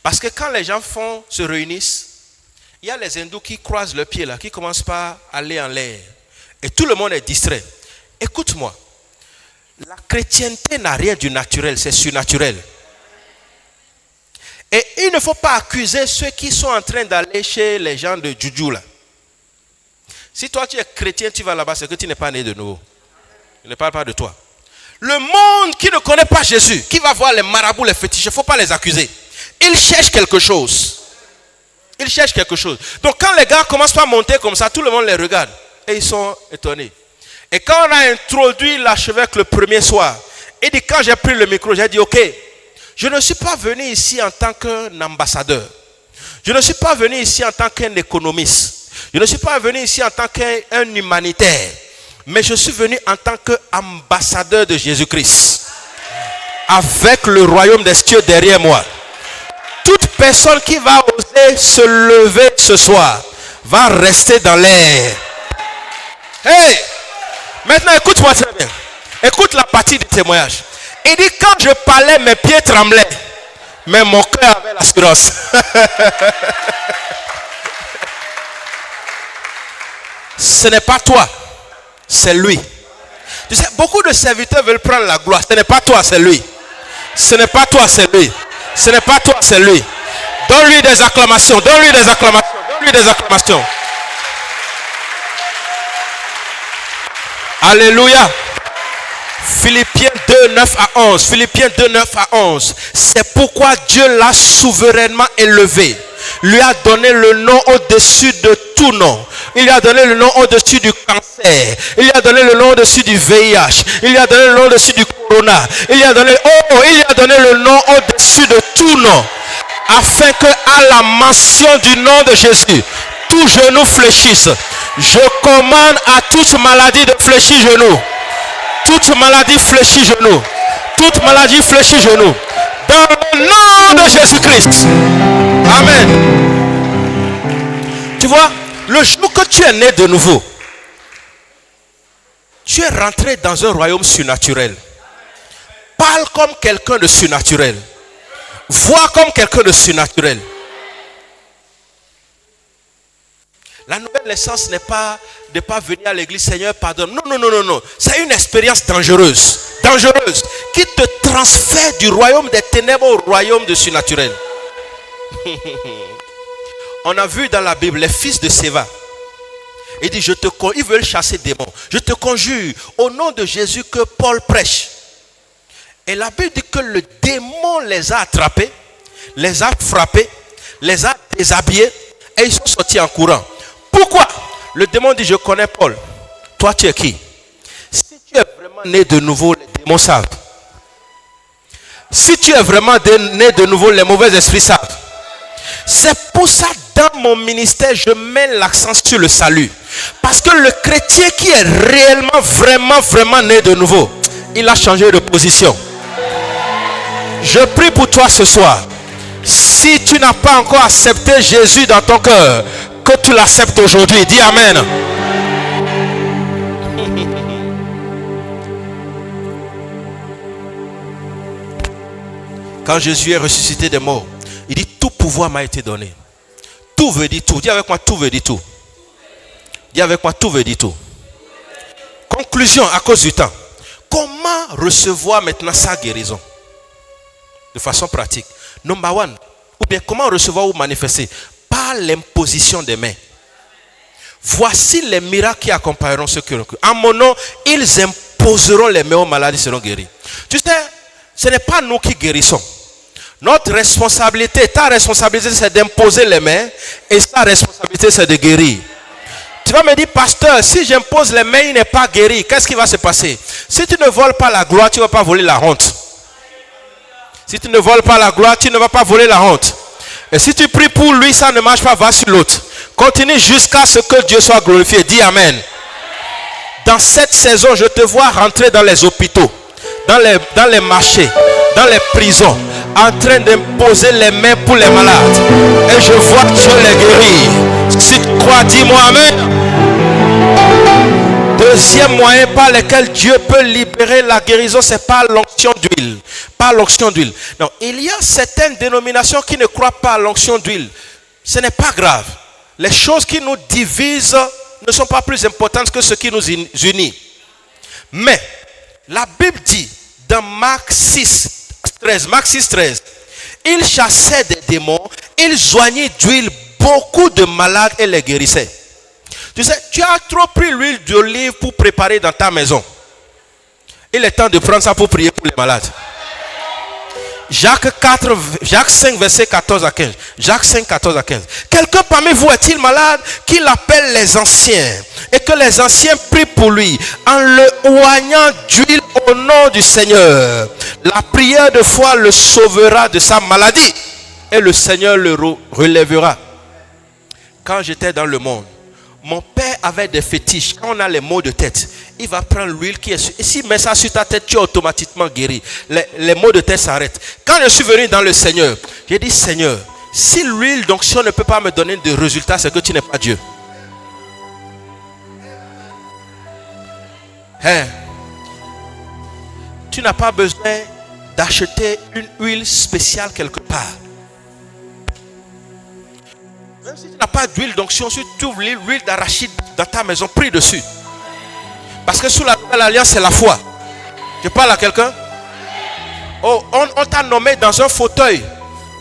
Parce que quand les gens se réunissent, il y a les hindous qui croisent le pied là, qui commencent par aller en l'air. Et tout le monde est distrait. Écoute-moi. La chrétienté n'a rien du naturel, c'est surnaturel. Et il ne faut pas accuser ceux qui sont en train d'aller chez les gens de Juju là. Si toi tu es chrétien, tu vas là-bas, c'est que tu n'es pas né de nouveau. Je ne parle pas de toi. Le monde qui ne connaît pas Jésus, qui va voir les marabouts, les fétiches, il ne faut pas les accuser. Ils cherchent quelque chose. Ils cherchent quelque chose. Donc quand les gars commencent à monter comme ça, tout le monde les regarde. Et ils sont étonnés. Et quand on a introduit l'archevêque le premier soir, il dit, quand j'ai pris le micro, j'ai dit, ok, je ne suis pas venu ici en tant qu'un ambassadeur. Je ne suis pas venu ici en tant qu'un économiste. Je ne suis pas venu ici en tant qu'un humanitaire. Mais je suis venu en tant qu'ambassadeur de Jésus-Christ. Avec le royaume des cieux derrière moi. Toute personne qui va oser se lever ce soir va rester dans l'air. Hey! Maintenant, écoute-moi très bien. Écoute la partie du témoignage. Il dit, quand je parlais, mes pieds tremblaient. Mais mon cœur avait l'assurance. Ce n'est pas toi, c'est lui. Tu sais, beaucoup de serviteurs veulent prendre la gloire. Ce n'est pas toi, c'est lui. Ce n'est pas toi, c'est lui. Ce n'est pas toi, c'est lui. Donne-lui des acclamations. Donne-lui des acclamations. Donne-lui des acclamations. Alléluia. Philippiens 2, 9 à 11. Philippiens 2, 9 à 11. C'est pourquoi Dieu l'a souverainement élevé. Lui a donné le nom au-dessus de tout nom. Il lui a donné le nom au-dessus du cancer. Il lui a donné le nom au-dessus du VIH. Il lui a donné le nom au-dessus du corona. Il lui a donné, il lui a donné le nom au-dessus de tout nom. Afin que à la mention du nom de Jésus, tout genou fléchisse. Je commande à toute maladie de fléchir genou. Toute maladie fléchit genou. Toute maladie fléchit genou. Dans le nom de Jésus-Christ. Amen. Tu vois, le jour que tu es né de nouveau, tu es rentré dans un royaume surnaturel. Parle comme quelqu'un de surnaturel. Vois comme quelqu'un de surnaturel. La nouvelle naissance n'est pas de pas venir à l'église, Seigneur, pardonne. Non, non, non, non, non. C'est une expérience dangereuse. Dangereuse. Qui te transfère du royaume des ténèbres au royaume du surnaturel. On a vu dans la Bible les fils de Séva. Il dit, ils veulent chasser des démons. Je te conjure au nom de Jésus que Paul prêche. Et la Bible dit que le démon les a attrapés, les a frappés, les a déshabillés et ils sont sortis en courant. Pourquoi? Le démon dit, je connais Paul. Toi, tu es qui? Si tu es vraiment né de nouveau, les démons savent. Si tu es vraiment né de nouveau, les mauvais esprits savent. C'est pour ça, dans mon ministère, je mets l'accent sur le salut. Parce que le chrétien qui est réellement, vraiment né de nouveau, il a changé de position. Je prie pour toi ce soir. Si tu n'as pas encore accepté Jésus dans ton cœur, que tu l'acceptes aujourd'hui. Dis Amen. Quand Jésus est ressuscité des morts, il dit tout pouvoir m'a été donné. Tout veut dire tout. Dis avec moi, tout veut dire tout. Dis avec moi, tout veut dire tout. Conclusion à cause du temps. Comment recevoir maintenant sa guérison? De façon pratique. Number one. Ou bien comment recevoir ou manifester? Par l'imposition des mains. Voici les miracles qui accompagneront ceux qui ont cru. En mon nom, ils imposeront les mains aux malades, ils seront guéris. Tu sais, ce n'est pas nous qui guérissons. Notre responsabilité, ta responsabilité, c'est d'imposer les mains. Et sa responsabilité, c'est de guérir. Tu vas me dire, pasteur, si j'impose les mains, il n'est pas guéri. Qu'est-ce qui va se passer? Si tu ne voles pas la gloire, tu ne vas pas voler la honte. Si tu ne voles pas la gloire, tu ne vas pas voler la honte. Et si tu pries pour lui, ça ne marche pas, va sur l'autre. Continue jusqu'à ce que Dieu soit glorifié. Dis Amen. Dans cette saison, je te vois rentrer dans les hôpitaux, dans les marchés, dans les prisons, en train d'imposer les mains pour les malades. Et je vois que Dieu les guérit. Si tu crois, dis-moi Amen. Deuxième moyen par lequel Dieu peut libérer la guérison, c'est par l'onction d'huile. Par l'onction d'huile. Donc, il y a certaines dénominations qui ne croient pas à l'onction d'huile. Ce n'est pas grave. Les choses qui nous divisent ne sont pas plus importantes que ce qui nous unit. Mais, la Bible dit, dans Marc 6, 13, il chassait des démons, il joignait d'huile beaucoup de malades et les guérissait. Tu sais, tu as trop pris l'huile d'olive pour préparer dans ta maison. Il est temps de prendre ça pour prier pour les malades. Jacques 5, verset 14 à 15. Jacques 5, 14 à 15. Quelqu'un parmi vous est-il malade qu'il appelle les anciens et que les anciens prient pour lui en le oignant d'huile au nom du Seigneur. La prière de foi le sauvera de sa maladie et le Seigneur le relèvera. Quand j'étais dans le monde, mon père avait des fétiches. Quand on a les maux de tête, il va prendre l'huile qui est... Et s'il met ça sur ta tête, tu es automatiquement guéri. Les maux de tête s'arrêtent. Quand je suis venu dans le Seigneur, j'ai dit, Seigneur, si l'huile d'onction ne peut pas me donner de résultats, c'est que tu n'es pas Dieu. Hein? Tu n'as pas besoin d'acheter une huile spéciale quelque part. Même si tu n'as pas d'huile d'onction, si tu ouvres l'huile d'arachide dans ta maison, prie dessus. Parce que sous la nouvelle alliance, c'est la foi. Je parle à quelqu'un. Oh, on t'a nommé dans un fauteuil.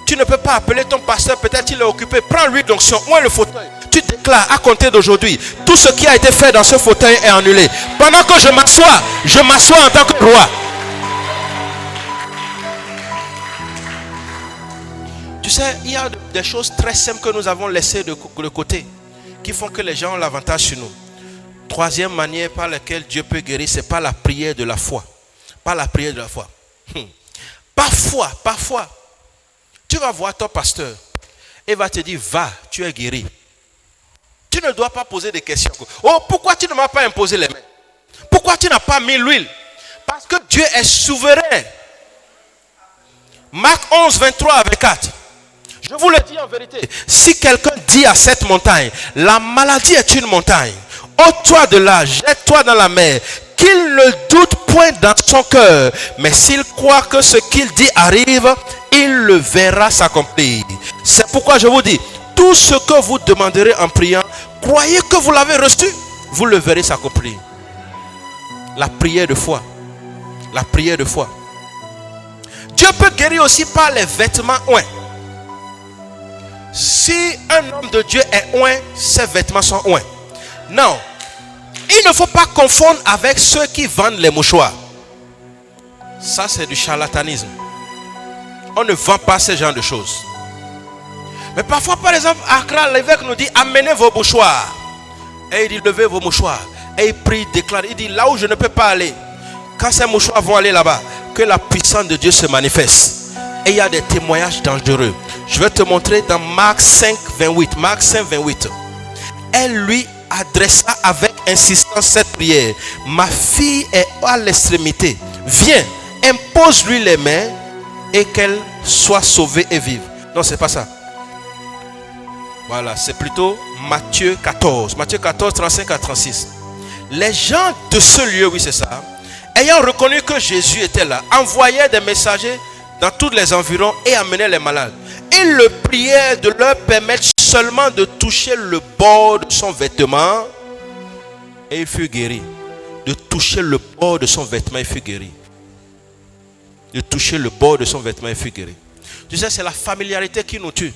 Tu ne peux pas appeler ton pasteur, peut-être il est occupé. Prends l'huile d'onction, où est le fauteuil? Tu déclares à compter d'aujourd'hui, tout ce qui a été fait dans ce fauteuil est annulé. Pendant que je m'assois en tant que roi. Tu sais, il y a des choses très simples que nous avons laissées de côté, qui font que les gens ont l'avantage sur nous. Troisième manière par laquelle Dieu peut guérir, c'est par la prière de la foi. Par la prière de la foi. Parfois, tu vas voir ton pasteur et va te dire, va, tu es guéri. Tu ne dois pas poser des questions. Oh, pourquoi tu ne m'as pas imposé les mains? Pourquoi tu n'as pas mis l'huile? Parce que Dieu est souverain. Marc 11, 23 à 24. Je vous le dis en vérité. Si quelqu'un dit à cette montagne, la maladie est une montagne, ôte-toi de là, jette-toi dans la mer, qu'il ne doute point dans son cœur, mais s'il croit que ce qu'il dit arrive, il le verra s'accomplir. C'est pourquoi je vous dis, tout ce que vous demanderez en priant, croyez que vous l'avez reçu, vous le verrez s'accomplir. La prière de foi. La prière de foi. Dieu peut guérir aussi par les vêtements oints. Si un homme de Dieu est oint, ses vêtements sont oints. Non. Il ne faut pas confondre avec ceux qui vendent les mouchoirs. Ça, c'est du charlatanisme. On ne vend pas ce genre de choses. Mais parfois, par exemple, Accra, l'évêque nous dit, amenez vos mouchoirs. Et il dit, levez vos mouchoirs. Et il prie, déclare, il dit, là où je ne peux pas aller, quand ces mouchoirs vont aller là-bas, que la puissance de Dieu se manifeste. Et il y a des témoignages dangereux. Je vais te montrer dans Marc 5, 28. Marc 5, 28. Elle lui adressa avec insistance cette prière. Ma fille est à l'extrémité. Viens, impose-lui les mains et qu'elle soit sauvée et vive. Non, c'est pas ça. Voilà, c'est plutôt Matthieu 14. Matthieu 14, 35 à 36. Les gens de ce lieu, oui c'est ça, ayant reconnu que Jésus était là, envoyaient des messagers dans tous les environs et amenaient les malades. Ils le priaient de leur permettre seulement de toucher le bord de son vêtement et il fut guéri. De toucher le bord de son vêtement, il fut guéri. De toucher le bord de son vêtement, il fut guéri. Tu sais, c'est la familiarité qui nous tue.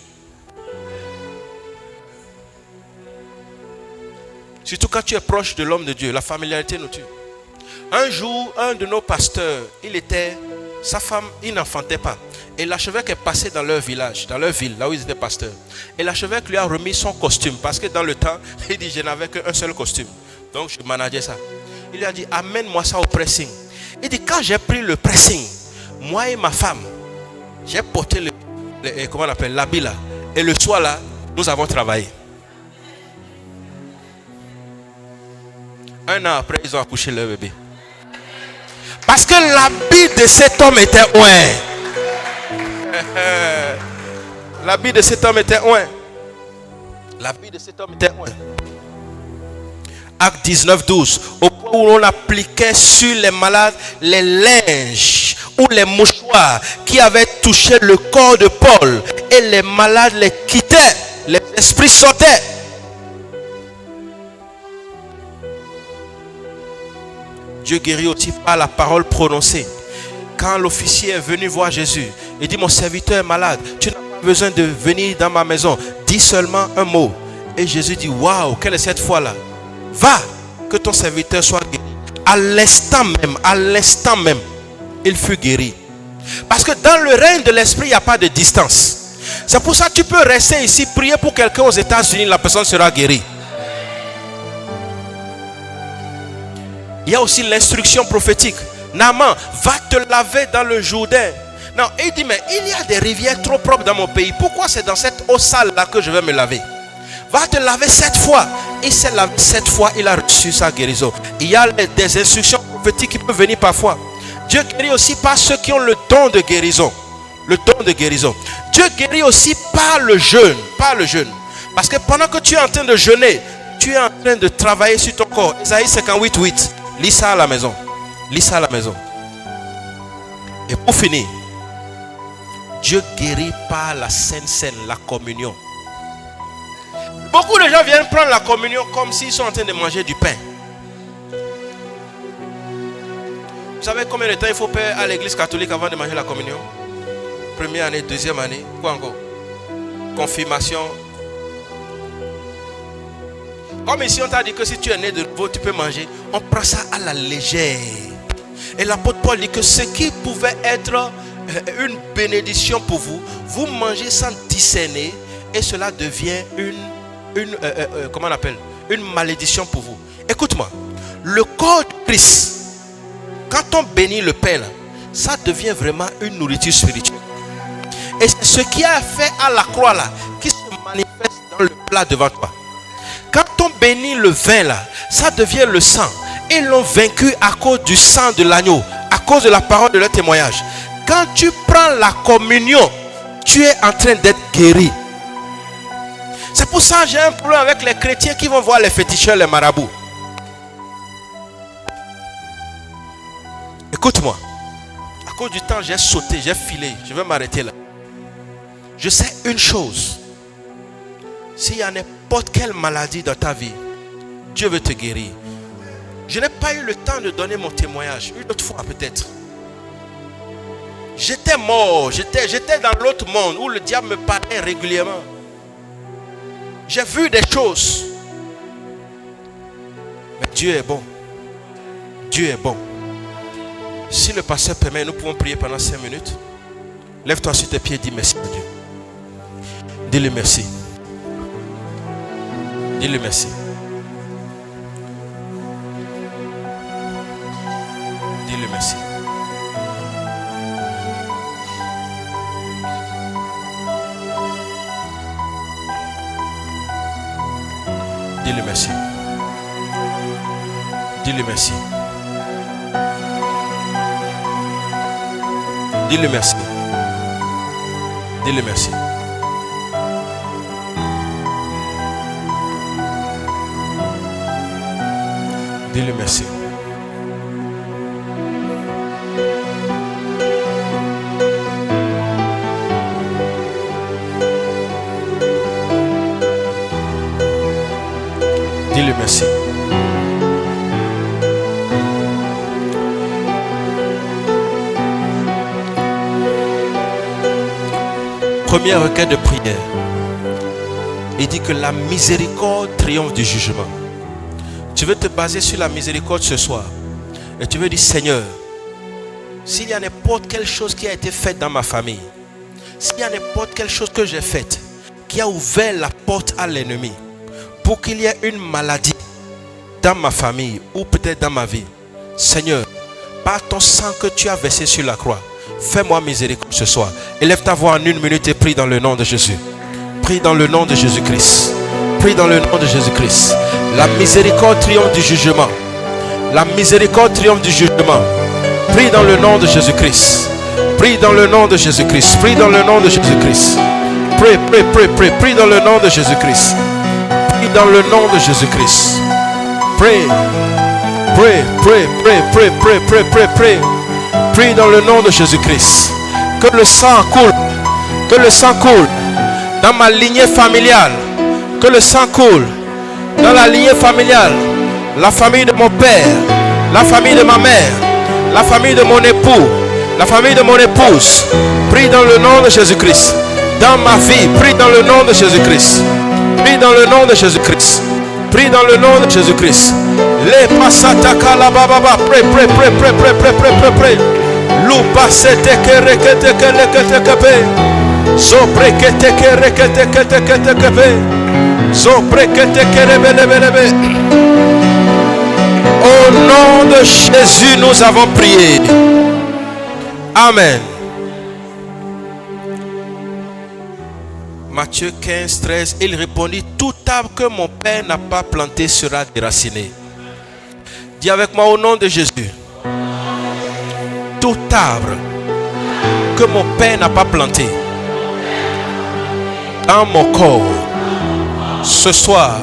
Surtout quand tu es proche de l'homme de Dieu, la familiarité nous tue. Un jour, un de nos pasteurs, sa femme, il n'enfantait pas. Et l'archevêque est passé dans leur village, dans leur ville, là où ils étaient pasteurs. Et l'archevêque lui a remis son costume, parce que dans le temps, il dit, je n'avais qu'un seul costume. Donc je manageais ça. Il lui a dit, amène-moi ça au pressing. Il dit, quand j'ai pris le pressing, moi et ma femme, j'ai porté comment on appelle, l'habit là. Et le soir là, nous avons travaillé. Un an après, ils ont accouché leur bébé. Parce que l'habit de cet homme était oint. L'habit de cet homme était oint. L'habit de cet homme était oint. Acte 19, 12. Au point où l'on appliquait sur les malades les linges ou les mouchoirs qui avaient touché le corps de Paul. Et les malades les quittaient. Les esprits sortaient. Dieu guérit aussi par la parole prononcée. Quand l'officier est venu voir Jésus, il dit, mon serviteur est malade, tu n'as pas besoin de venir dans ma maison, dis seulement un mot. Et Jésus dit, waouh, quelle est cette foi-là? Va, que ton serviteur soit guéri. À l'instant même, il fut guéri. Parce que dans le règne de l'esprit, il n'y a pas de distance. C'est pour ça que tu peux rester ici, prier pour quelqu'un aux États-Unis, la personne sera guérie. Il y a aussi l'instruction prophétique. Naaman, va te laver dans le Jourdain. Non, il dit, mais il y a des rivières trop propres dans mon pays. Pourquoi c'est dans cette eau sale là que je vais me laver? Va te laver 7 fois. Il s'est lavé 7 fois, il a reçu sa guérison. Il y a des instructions prophétiques qui peuvent venir parfois. Dieu guérit aussi par ceux qui ont le don de guérison. Le don de guérison. Dieu guérit aussi par le jeûne. Par le jeûne. Parce que pendant que tu es en train de jeûner, tu es en train de travailler sur ton corps. Isaïe 58, 8. Lis ça à la maison. Lis ça à la maison. Et pour finir, Dieu guérit par la Sainte Seine, la communion. Beaucoup de gens viennent prendre la communion comme s'ils sont en train de manger du pain. Vous savez combien de temps il faut faire à l'église catholique avant de manger la communion? Première année, deuxième année, quoi encore? Confirmation. Comme ici on t'a dit que si tu es né de nouveau, tu peux manger. On prend ça à la légère. Et l'apôtre Paul dit que ce qui pouvait être une bénédiction pour vous, vous mangez sans discerner et cela devient comment on appelle? Une malédiction pour vous. Écoute-moi, le corps de Christ, quand on bénit le pain, ça devient vraiment une nourriture spirituelle. Et c'est ce qui a fait à la croix là, qui se manifeste dans le plat devant toi. Quand on bénit le vin là, ça devient le sang. Ils l'ont vaincu à cause du sang de l'agneau, à cause de la parole de leur témoignage. Quand tu prends la communion, tu es en train d'être guéri. C'est pour ça que j'ai un problème avec les chrétiens qui vont voir les féticheurs, les marabouts. Écoute-moi. À cause du temps, j'ai sauté, j'ai filé. Je vais m'arrêter là. Je sais une chose. S'il y a n'importe quelle maladie dans ta vie, Dieu veut te guérir. Je n'ai pas eu le temps de donner mon témoignage. Une autre fois peut-être. J'étais mort. J'étais dans l'autre monde où le diable me parlait régulièrement. J'ai vu des choses. Mais Dieu est bon. Dieu est bon. Si le pasteur permet, nous pouvons prier pendant 5 minutes. Lève-toi sur tes pieds et dis merci à Dieu. Dis-lui merci. Dis-lui merci. Dis-lui merci. Dis-lui merci. Dis-lui merci. Dis-lui merci. Dis-lui merci. Dis-lui merci. Dis-lui merci. Premier requête de prière. Il dit que la miséricorde triomphe du jugement. Tu veux te baser sur la miséricorde ce soir. Et tu veux dire, Seigneur, s'il y a n'importe quelle chose qui a été faite dans ma famille, s'il y a n'importe quelle chose que j'ai faite, qui a ouvert la porte à l'ennemi, pour qu'il y ait une maladie dans ma famille ou peut-être dans ma vie, Seigneur, par ton sang que tu as versé sur la croix, fais-moi miséricorde ce soir. Élève ta voix en 1 minute et prie dans le nom de Jésus. Prie dans le nom de Jésus-Christ. Prie dans le nom de Jésus-Christ. La miséricorde triomphe du jugement. La miséricorde triomphe du jugement. Prie dans le nom de Jésus-Christ. Prie dans le nom de Jésus-Christ. Prie dans le nom de Jésus-Christ. Prie, prie, prie, prie. Prie dans le nom de Jésus-Christ. Prie dans le nom de Jésus-Christ. Prie. Prie, prie, prie, prie, prie, prie, prie, prie. Prie dans le nom de Jésus-Christ. Que le sang coule. Que le sang coule dans ma lignée familiale. Que le sang coule dans la lignée familiale. La famille de mon père. La famille de ma mère. La famille de mon époux. La famille de mon épouse. Prie dans le nom de Jésus-Christ. Dans ma vie. Prie dans le nom de Jésus-Christ. Prie dans le nom de Jésus-Christ. Prie dans le nom de Jésus-Christ. Les pasataka la bababa. Prie, prie, prie, prie, prie, prie, prie, prie, prie. Lupa sete que rekete que lekete kepe. Sopre que te que rekete que te que te kepe. Sopre que te que rebelebelebe. Au nom de Jésus, nous avons prié. Amen. Matthieu 15, 13, il répondit, tout arbre que mon Père n'a pas planté sera déraciné. Dis avec moi au nom de Jésus. Tout arbre que mon Père n'a pas planté dans mon corps, ce soir,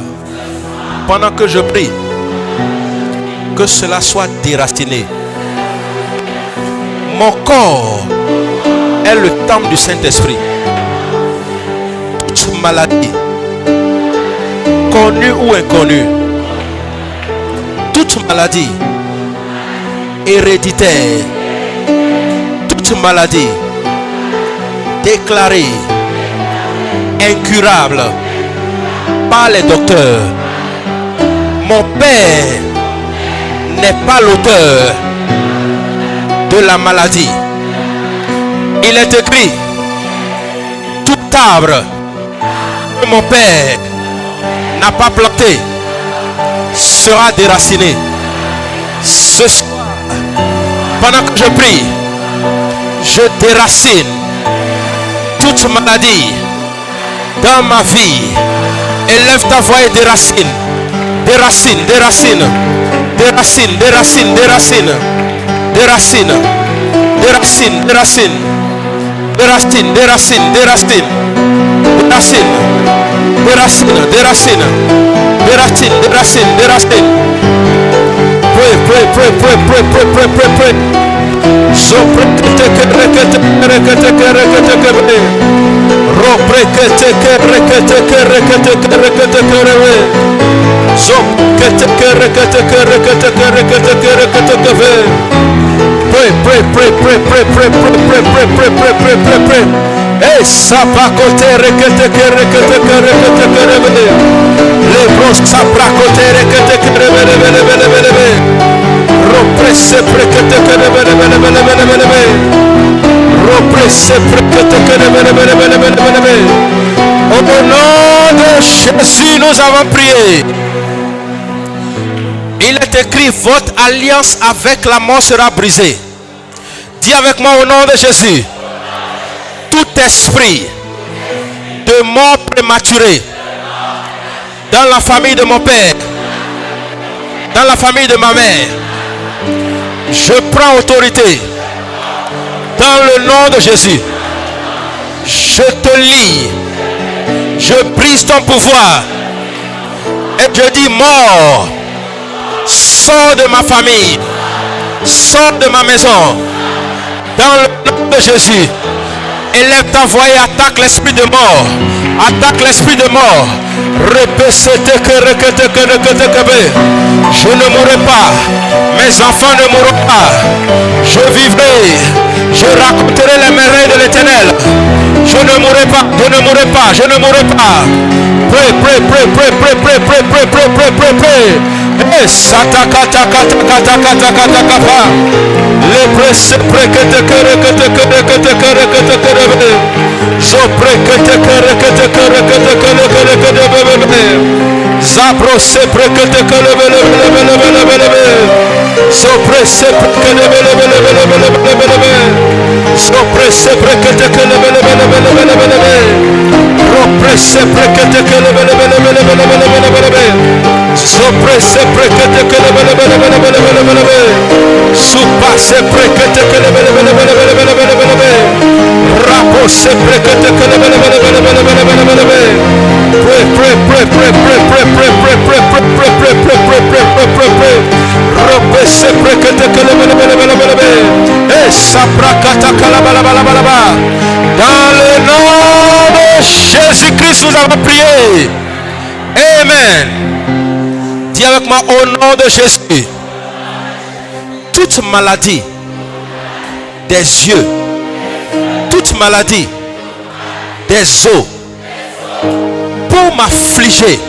pendant que je prie, que cela soit déraciné. Mon corps est le temple du Saint-Esprit. Toute maladie, connue ou inconnue, toute maladie héréditaire, toute maladie déclarée incurable par les docteurs, mon Père n'est pas l'auteur de la maladie. Il est écrit, tout arbre que mon Père n'a pas planté sera déraciné. Ce soir, pendant que je prie, je déracine toute maladie dans ma vie. Élève ta voix et déracine. Déracine, déracine. Déracine, déracine, déracine. Déracine, déracine, déracine. des racines, des racines, des racines, des racines, des racines, des racines, des racines, des racines, des racines. Pray, pray, pray, pray, pray, pray, pray, pray, pray. So pray, pray, pray, pray, pray, pray, pray, pray, pray, pray, pray, pray, pray, pray. Hey, sapacote, rekete, les bros sapracote, rekete, represse, rekete, represse, rekete, au nom de Jésus, nous avons prié. Il est écrit, votre alliance avec la mort sera brisée. Dis avec moi au nom de Jésus. Tout esprit de mort prématurée dans la famille de mon père, dans la famille de ma mère, je prends autorité dans le nom de Jésus. Je te lie, je brise ton pouvoir et je dis mort, sors de ma famille, sors de ma maison, dans le nom de Jésus. Élève ta voix et attaque l'esprit de mort. Attaque l'esprit de mort. Je ne mourrai pas. Mes enfants ne mourront pas. Je vivrai. Je raconterai les merveilles de l'Éternel. Je ne mourrai pas. Je ne mourrai pas. Je ne mourrai pas. Pray, pray, pray, pray, pray, pray, pray, pray, pray, pray, pray, pray. Les presse prekete so prekete Zabro se prekete so presse so presse prekete represse prekete so presse prekete supa se prekete rapo se prekete pray pray pray pray pray pray pray pray pray pray pray pray pray pray pray rope se prekete saprakata kalabalabalaba. Dans le nom de Jésus-Christ nous avons prié. Amen. Dis avec moi au nom de Jésus. Toute maladie des yeux, toute maladie des os pour m'affliger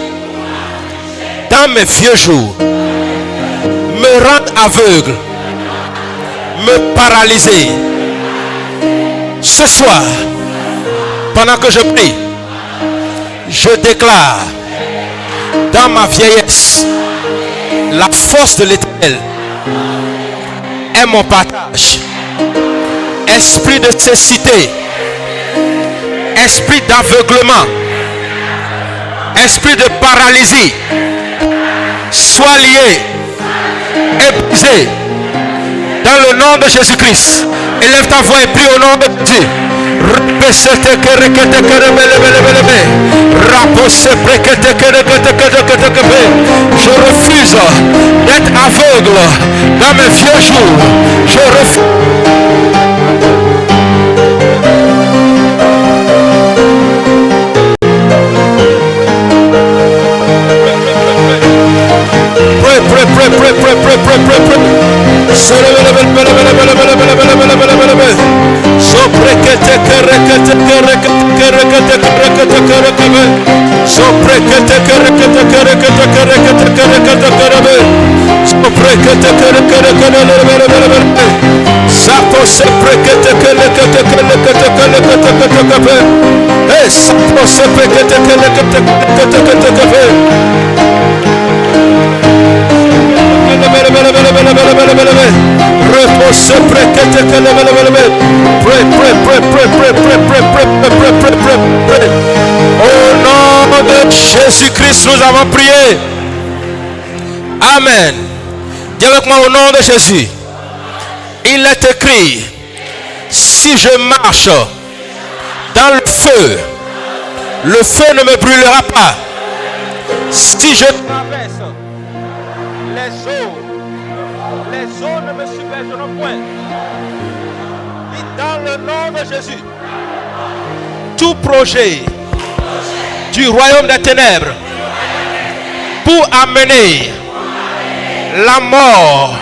dans mes vieux jours, me rendre aveugle, me paralyser. Ce soir, pendant que je prie, je déclare dans ma vieillesse, la force de l'Éternel est mon partage. Esprit de cécité, esprit d'aveuglement, esprit de paralysie, sois lié et brisé dans le nom de Jésus-Christ. Élève ta voix et prie au nom de Dieu. Je refuse d'être aveugle dans mes vieux jours. Je refuse. Pray, pray, pray, pray, pray, pray, pray, pray, pray. So prekete kerekete kerekete kerekete kerekete so prekete kerekete kerekete kerekete kerekete kerekete so prekete kerekete kerekete sapo se prekete kerekete kerekete kerekete kerekete hey sapo se prekete kerekete kerekete kerekete repose prekete kerekete pray pray pray pray pray pray pray pray pray pray pray pray. Au nom de Jésus-Christ nous avons prié. Amen. Dis avec moi au nom de Jésus. Il est écrit, si je marche dans le feu ne me brûlera pas. Si je traverse les eaux ne me submergeront point. Et dans le nom de Jésus, tout projet du royaume des ténèbres pour amener la mort,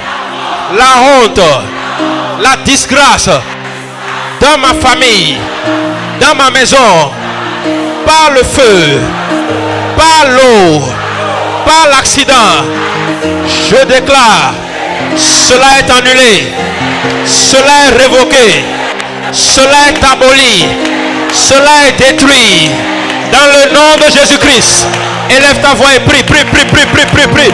la honte, la disgrâce dans ma famille, dans ma maison, par le feu, par l'eau, par l'accident, je déclare, cela est annulé, cela est révoqué, cela est aboli, cela est détruit. Dans le nom de Jésus-Christ, élève ta voix et prie, prie, prie, prie, prie, prie, prie.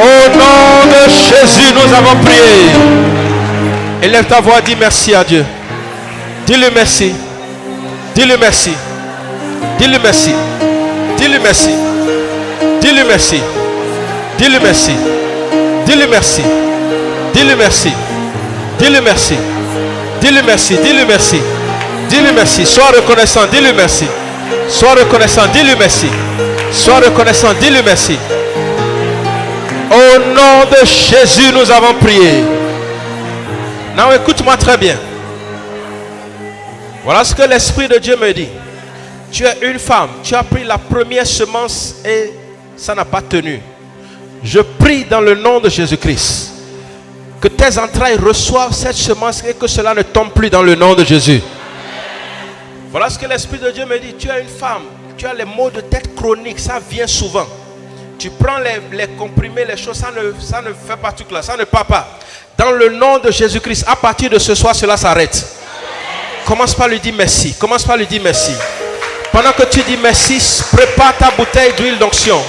Au nom de Jésus, nous avons prié. Élève ta voix, dis merci à Dieu. Dis-lui merci. Dis-lui merci. Dis-lui merci. Dis-lui merci. Dis-lui merci. Dis-lui merci. Dis-lui merci. Dis-lui merci. Dis-lui merci. Dis-lui merci. Dis-lui merci. Dis-lui merci. Sois reconnaissant. Dis-lui merci. Sois reconnaissant. Dis-lui merci. Sois reconnaissant. Dis-lui merci. Au nom de Jésus, nous avons prié. Now, écoute-moi très bien. Voilà ce que l'Esprit de Dieu me dit. Tu es une femme. Tu as pris la première semence et ça n'a pas tenu. Je prie dans le nom de Jésus-Christ que tes entrailles reçoivent cette semence et que cela ne tombe plus dans le nom de Jésus. Voilà ce que l'Esprit de Dieu me dit. Tu es une femme, tu as les maux de tête chroniques, ça vient souvent. Tu prends les comprimés, les choses, ça ne fait pas tout là, ça ne part pas. Dans le nom de Jésus-Christ, à partir de ce soir, cela s'arrête. Commence par lui dire merci. Commence par lui dire merci. Pendant que tu dis merci, prépare ta bouteille d'huile d'onction.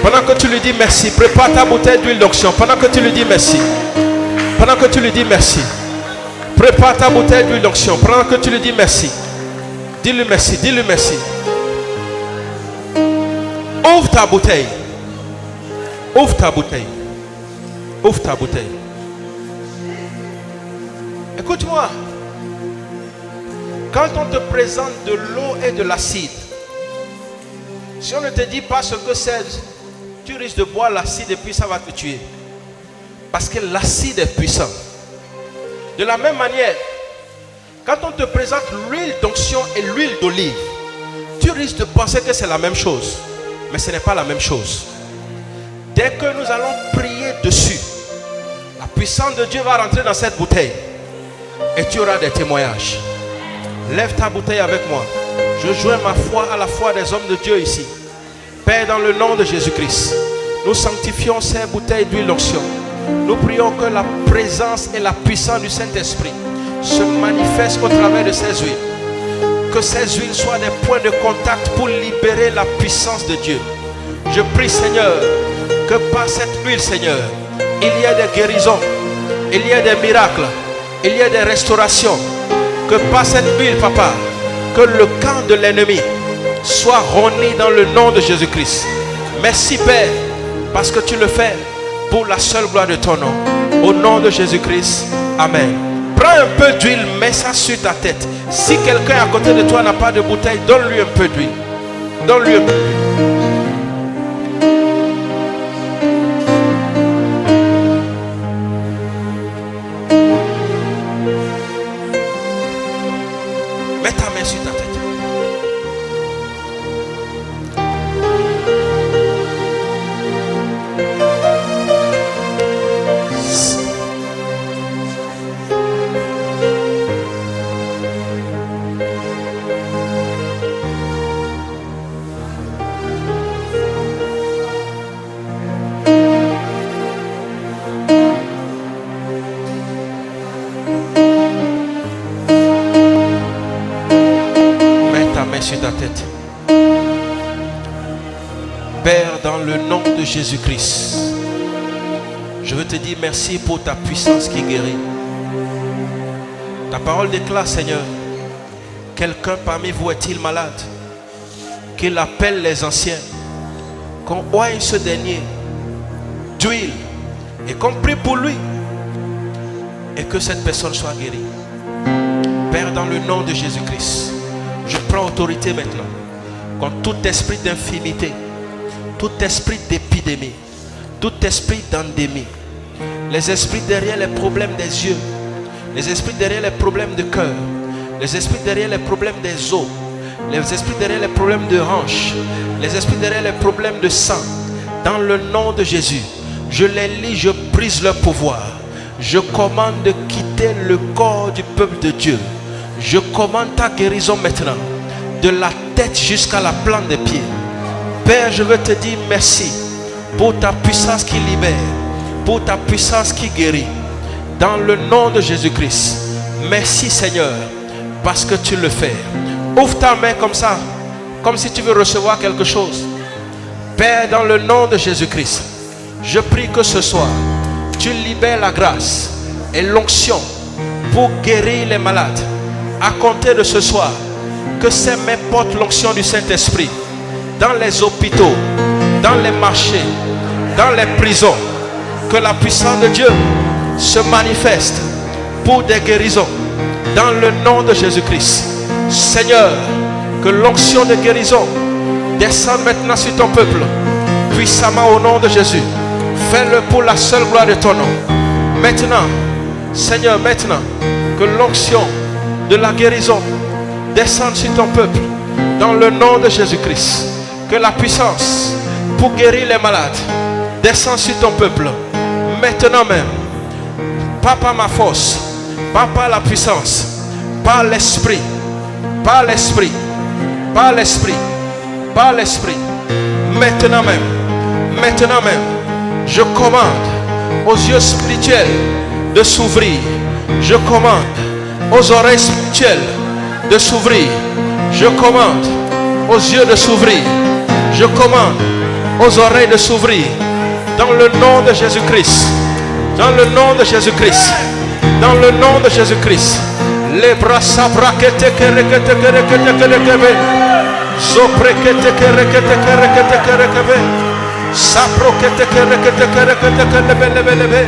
Pendant que tu lui dis merci, prépare ta bouteille d'huile d'onction. Pendant que tu lui dis merci. Pendant que tu lui dis merci. Prépare ta bouteille d'huile d'onction. Pendant que tu lui dis merci. Dis-lui merci, dis-lui merci. Ouvre ta bouteille. Ouvre ta bouteille. Ouvre ta bouteille. Écoute-moi. Quand on te présente de l'eau et de l'acide, si on ne te dit pas ce que c'est, tu risques de boire l'acide et puis ça va te tuer. Parce que l'acide est puissant. De la même manière, quand on te présente l'huile d'onction et l'huile d'olive, tu risques de penser que c'est la même chose. Mais ce n'est pas la même chose. Dès que nous allons prier dessus, la puissance de Dieu va rentrer dans cette bouteille. Et tu auras des témoignages. Lève ta bouteille avec moi. Je joins ma foi à la foi des hommes de Dieu ici. Père, dans le nom de Jésus-Christ, nous sanctifions ces bouteilles d'huile d'onction. Nous prions que la présence et la puissance du Saint-Esprit se manifestent au travers de ces huiles. Que ces huiles soient des points de contact pour libérer la puissance de Dieu. Je prie, Seigneur, que par cette huile, Seigneur, il y a des guérisons, il y a des miracles, il y a des restaurations. Que par cette huile, Papa, que le camp de l'ennemi soit roni dans le nom de Jésus-Christ. Merci, Père, parce que tu le fais pour la seule gloire de ton nom. Au nom de Jésus-Christ, Amen. Prends un peu d'huile, mets ça sur ta tête. Si quelqu'un à côté de toi n'a pas de bouteille, donne-lui un peu d'huile. Donne-lui un peu d'huile. Mets ta main sur ta tête. tête. Père, dans le nom de Jésus-Christ, je veux te dire merci pour ta puissance qui guérit. Ta parole déclare, Seigneur, quelqu'un parmi vous est-il malade? Qu'il appelle les anciens, qu'on oigne ce dernier d'huile et qu'on prie pour lui et que cette personne soit guérie. Père, dans le nom de Jésus-Christ, je prends autorité maintenant contre tout esprit d'infimité, tout esprit d'épidémie, tout esprit d'endémie, les esprits derrière les problèmes des yeux, les esprits derrière les problèmes de cœur, les esprits derrière les problèmes des os, les esprits derrière les problèmes de hanches, les esprits derrière les problèmes de sang. Dans le nom de Jésus, je les lis, je brise leur pouvoir. Je commande de quitter le corps du peuple de Dieu. Je commande ta guérison maintenant, de la tête jusqu'à la plante des pieds. Père, je veux te dire merci pour ta puissance qui libère, pour ta puissance qui guérit. Dans le nom de Jésus-Christ, merci Seigneur, parce que tu le fais. Ouvre ta main comme ça, comme si tu veux recevoir quelque chose. Père, dans le nom de Jésus-Christ, je prie que ce soir, tu libères la grâce et l'onction pour guérir les malades. À compter de ce soir, que ces mains portent l'onction du Saint-Esprit dans les hôpitaux, dans les marchés, dans les prisons. Que la puissance de Dieu se manifeste pour des guérisons dans le nom de Jésus-Christ. Seigneur, que l'onction de guérison descende maintenant sur ton peuple puissamment au nom de Jésus. Fais-le pour la seule gloire de ton nom. Maintenant, Seigneur, maintenant que l'onction de la guérison descende sur ton peuple dans le nom de Jésus-Christ. Que la puissance pour guérir les malades descende sur ton peuple maintenant même. Pas par ma force, pas par la puissance, par l'esprit, par l'esprit, par l'esprit, par l'esprit. Maintenant même, je commande aux yeux spirituels de s'ouvrir. Je commande aux oreilles spirituelles de s'ouvrir. Je commande aux yeux de s'ouvrir. Je commande aux oreilles de s'ouvrir. Dans le nom de Jésus-Christ. Dans le nom de Jésus-Christ. Dans le nom de Jésus-Christ. Les bras s'abrakete kerekete kerekete kerekebe. Zoprekete kerekete kerekete kerekebe. Saprokete kerekete kerekete kerekebe.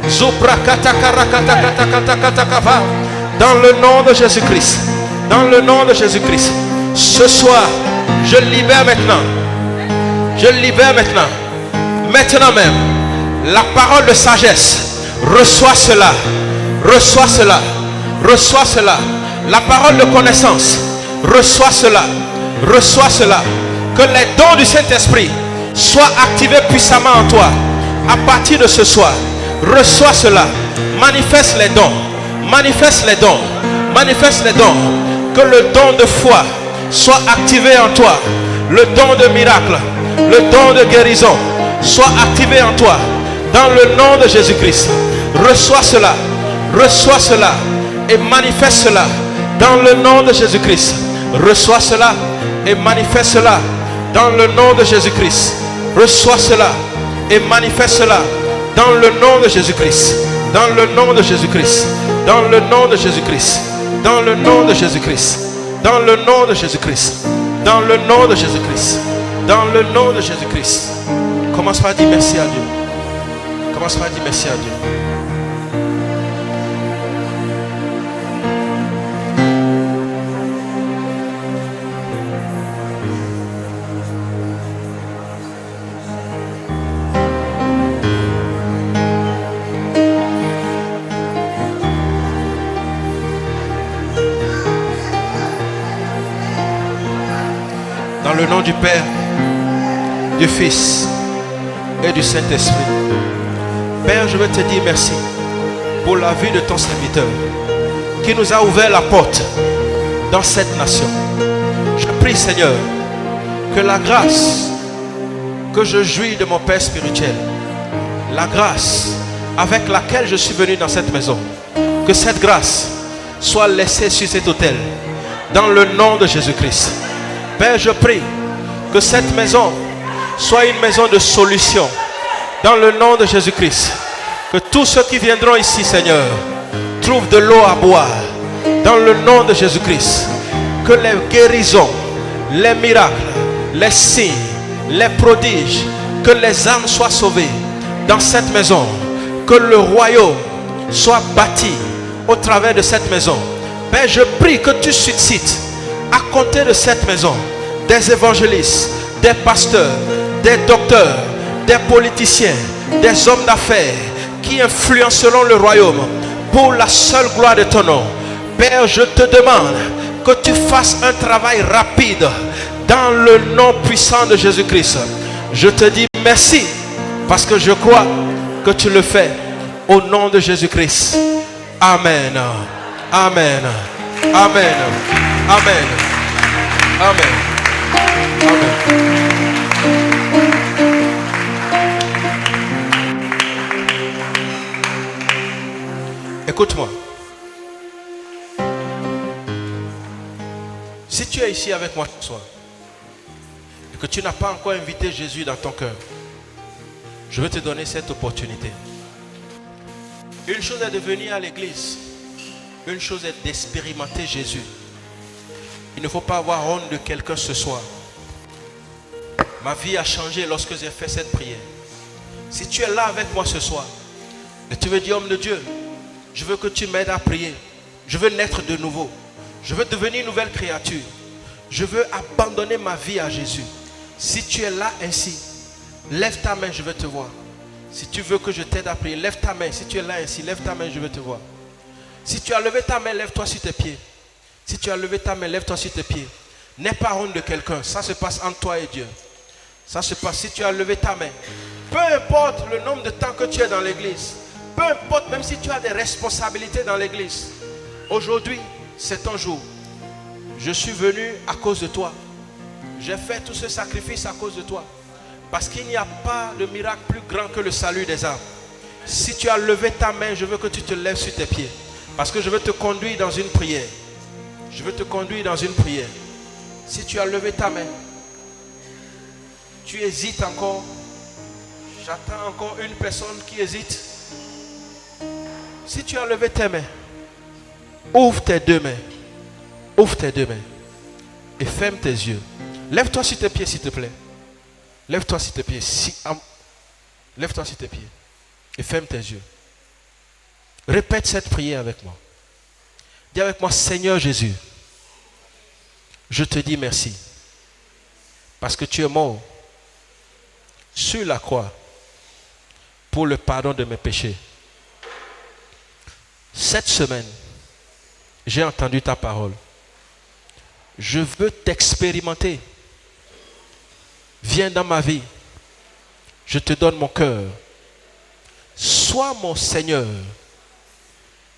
Zoprakata karakata katakata katakava. Dans le nom de Jésus-Christ. Dans le nom de Jésus-Christ. Ce soir, je libère maintenant. Je libère maintenant. Maintenant même. La parole de sagesse. Reçois cela. Reçois cela. Reçois cela. La parole de connaissance. Reçois cela. Reçois cela. Que les dons du Saint-Esprit soient activés puissamment en toi. À partir de ce soir. Reçois cela. Manifeste les dons. Manifeste les dons. Manifeste les dons. Que le don de foi soit activé en toi. Le don de miracle. Le don de guérison soit activé en toi. Dans le nom de Jésus-Christ. Reçois cela. Reçois cela. Et manifeste cela. Dans le nom de Jésus-Christ. Reçois cela. Et manifeste cela. Dans le nom de Jésus-Christ. Reçois cela. Et manifeste cela. Dans le nom de Jésus-Christ. Dans le nom de Jésus-Christ. Dans le nom de Jésus-Christ. Dans le nom de Jésus-Christ. Dans le nom de Jésus-Christ. Dans le nom de Jésus-Christ. Dans le nom de Jésus-Christ. Commence par dire merci à Dieu. Commence par dire merci à Dieu. Dans le nom du Père, du Fils et du Saint-Esprit. Père, je veux te dire merci pour la vie de ton serviteur qui nous a ouvert la porte dans cette nation. Je prie, Seigneur, que la grâce que je jouis de mon Père spirituel, la grâce avec laquelle je suis venu dans cette maison, que cette grâce soit laissée sur cet autel dans le nom de Jésus-Christ. Père, je prie que cette maison soit une maison de solution. Dans le nom de Jésus-Christ. Que tous ceux qui viendront ici, Seigneur, trouvent de l'eau à boire. Dans le nom de Jésus-Christ. Que les guérisons, les miracles, les signes, les prodiges, que les âmes soient sauvées dans cette maison. Que le royaume soit bâti au travers de cette maison. Père, je prie que tu suscites à compter de cette maison des évangélistes, des pasteurs, des docteurs, des politiciens, des hommes d'affaires qui influenceront le royaume pour la seule gloire de ton nom. Père, je te demande que tu fasses un travail rapide dans le nom puissant de Jésus-Christ. Je te dis merci parce que je crois que tu le fais au nom de Jésus-Christ. Amen. Amen. Amen. Amen. Amen. Amen. Écoute-moi. Si tu es ici avec moi ce soir et que tu n'as pas encore invité Jésus dans ton cœur, je veux te donner cette opportunité. Une chose est de venir à l'église. Une chose est d'expérimenter Jésus. Il ne faut pas avoir honte de quelqu'un ce soir. Ma vie a changé lorsque j'ai fait cette prière. Si tu es là avec moi ce soir et tu veux dire, homme de Dieu, je veux que tu m'aides à prier. Je veux naître de nouveau. Je veux devenir une nouvelle créature. Je veux abandonner ma vie à Jésus. Si tu es là ainsi, lève ta main, je veux te voir. Si tu veux que je t'aide à prier, lève ta main. Si tu es là ainsi, lève ta main, je veux te voir. Si tu as levé ta main, lève-toi sur tes pieds. Si tu as levé ta main, lève-toi sur tes pieds. N'aie pas honte de quelqu'un. Ça se passe entre toi et Dieu. Ça se passe si tu as levé ta main. Peu importe le nombre de temps que tu es dans l'église. Peu importe même si tu as des responsabilités dans l'église. Aujourd'hui, c'est ton jour. Je suis venu à cause de toi. J'ai fait tout ce sacrifice à cause de toi. Parce qu'il n'y a pas de miracle plus grand que le salut des âmes. Si tu as levé ta main, je veux que tu te lèves sur tes pieds. Parce que je veux te conduire dans une prière. Je veux te conduire dans une prière. Si tu as levé ta main, tu hésites encore. J'attends encore une personne qui hésite. Si tu as levé tes mains, ouvre tes deux mains. Ouvre tes deux mains. Et ferme tes yeux. Lève-toi sur tes pieds, s'il te plaît. Lève-toi sur tes pieds. Lève-toi sur tes pieds. Et ferme tes yeux. Répète cette prière avec moi. Dis avec moi, Seigneur Jésus, je te dis merci. Parce que tu es mort sur la croix pour le pardon de mes péchés. Cette semaine, j'ai entendu ta parole. Je veux t'expérimenter. Viens dans ma vie. Je te donne mon cœur. Sois mon Seigneur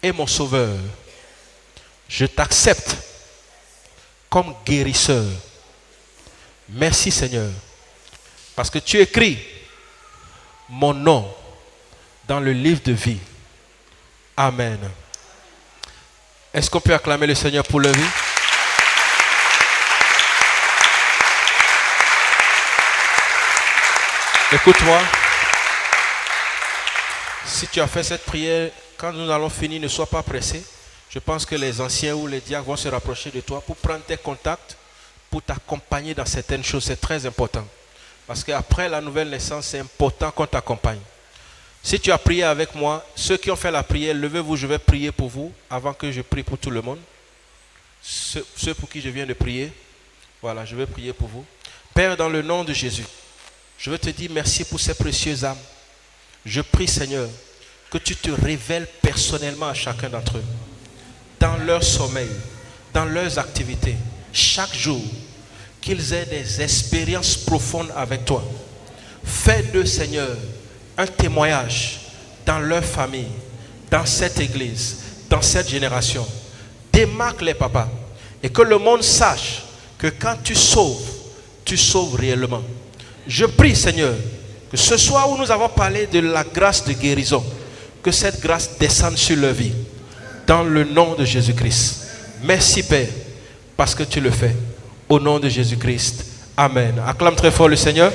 et mon Sauveur. Je t'accepte comme guérisseur. Merci Seigneur. Parce que tu écris mon nom dans le livre de vie. Amen. Est-ce qu'on peut acclamer le Seigneur pour leur vie? Écoute-moi. Si tu as fait cette prière, quand nous allons finir, ne sois pas pressé. Je pense que les anciens ou les diacres vont se rapprocher de toi pour prendre tes contacts, pour t'accompagner dans certaines choses. C'est très important. Parce qu'après la nouvelle naissance, c'est important qu'on t'accompagne. Si tu as prié avec moi, ceux qui ont fait la prière, levez-vous, je vais prier pour vous avant que je prie pour tout le monde. Ceux pour qui je viens de prier, voilà, je vais prier pour vous. Père, dans le nom de Jésus, je veux te dire merci pour ces précieuses âmes. Je prie, Seigneur, que tu te révèles personnellement à chacun d'entre eux. Dans leur sommeil, dans leurs activités, chaque jour, qu'ils aient des expériences profondes avec toi. Fais d'eux, Seigneur, un témoignage dans leur famille, dans cette église, dans cette génération. Démarque-les, papa, et que le monde sache que quand tu sauves réellement. Je prie, Seigneur, que ce soir où nous avons parlé de la grâce de guérison, que cette grâce descende sur leur vie. Dans le nom de Jésus-Christ. Merci, Père, parce que tu le fais. Au nom de Jésus-Christ. Amen. Acclame très fort le Seigneur.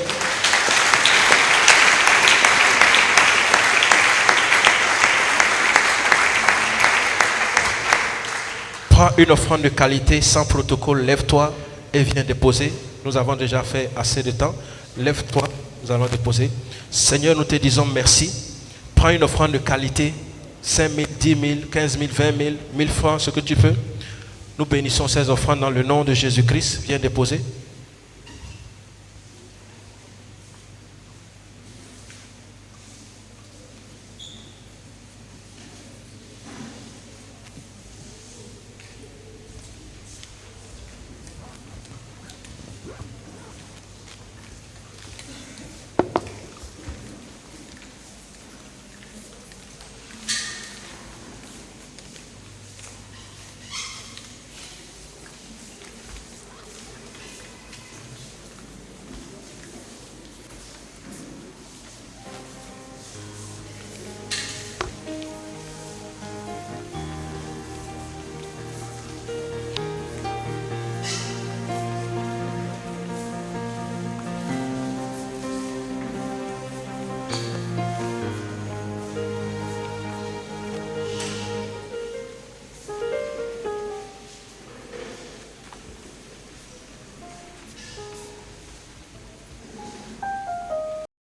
Prends une offrande de qualité sans protocole. Lève-toi et viens déposer. Nous avons déjà fait assez de temps. Lève-toi, nous allons déposer. Seigneur, nous te disons merci. Prends une offrande de qualité. 5 000, 10 000, 15 000, 20 000, 1000 francs, ce que tu veux. Nous bénissons ces offrandes dans le nom de Jésus-Christ. Viens déposer.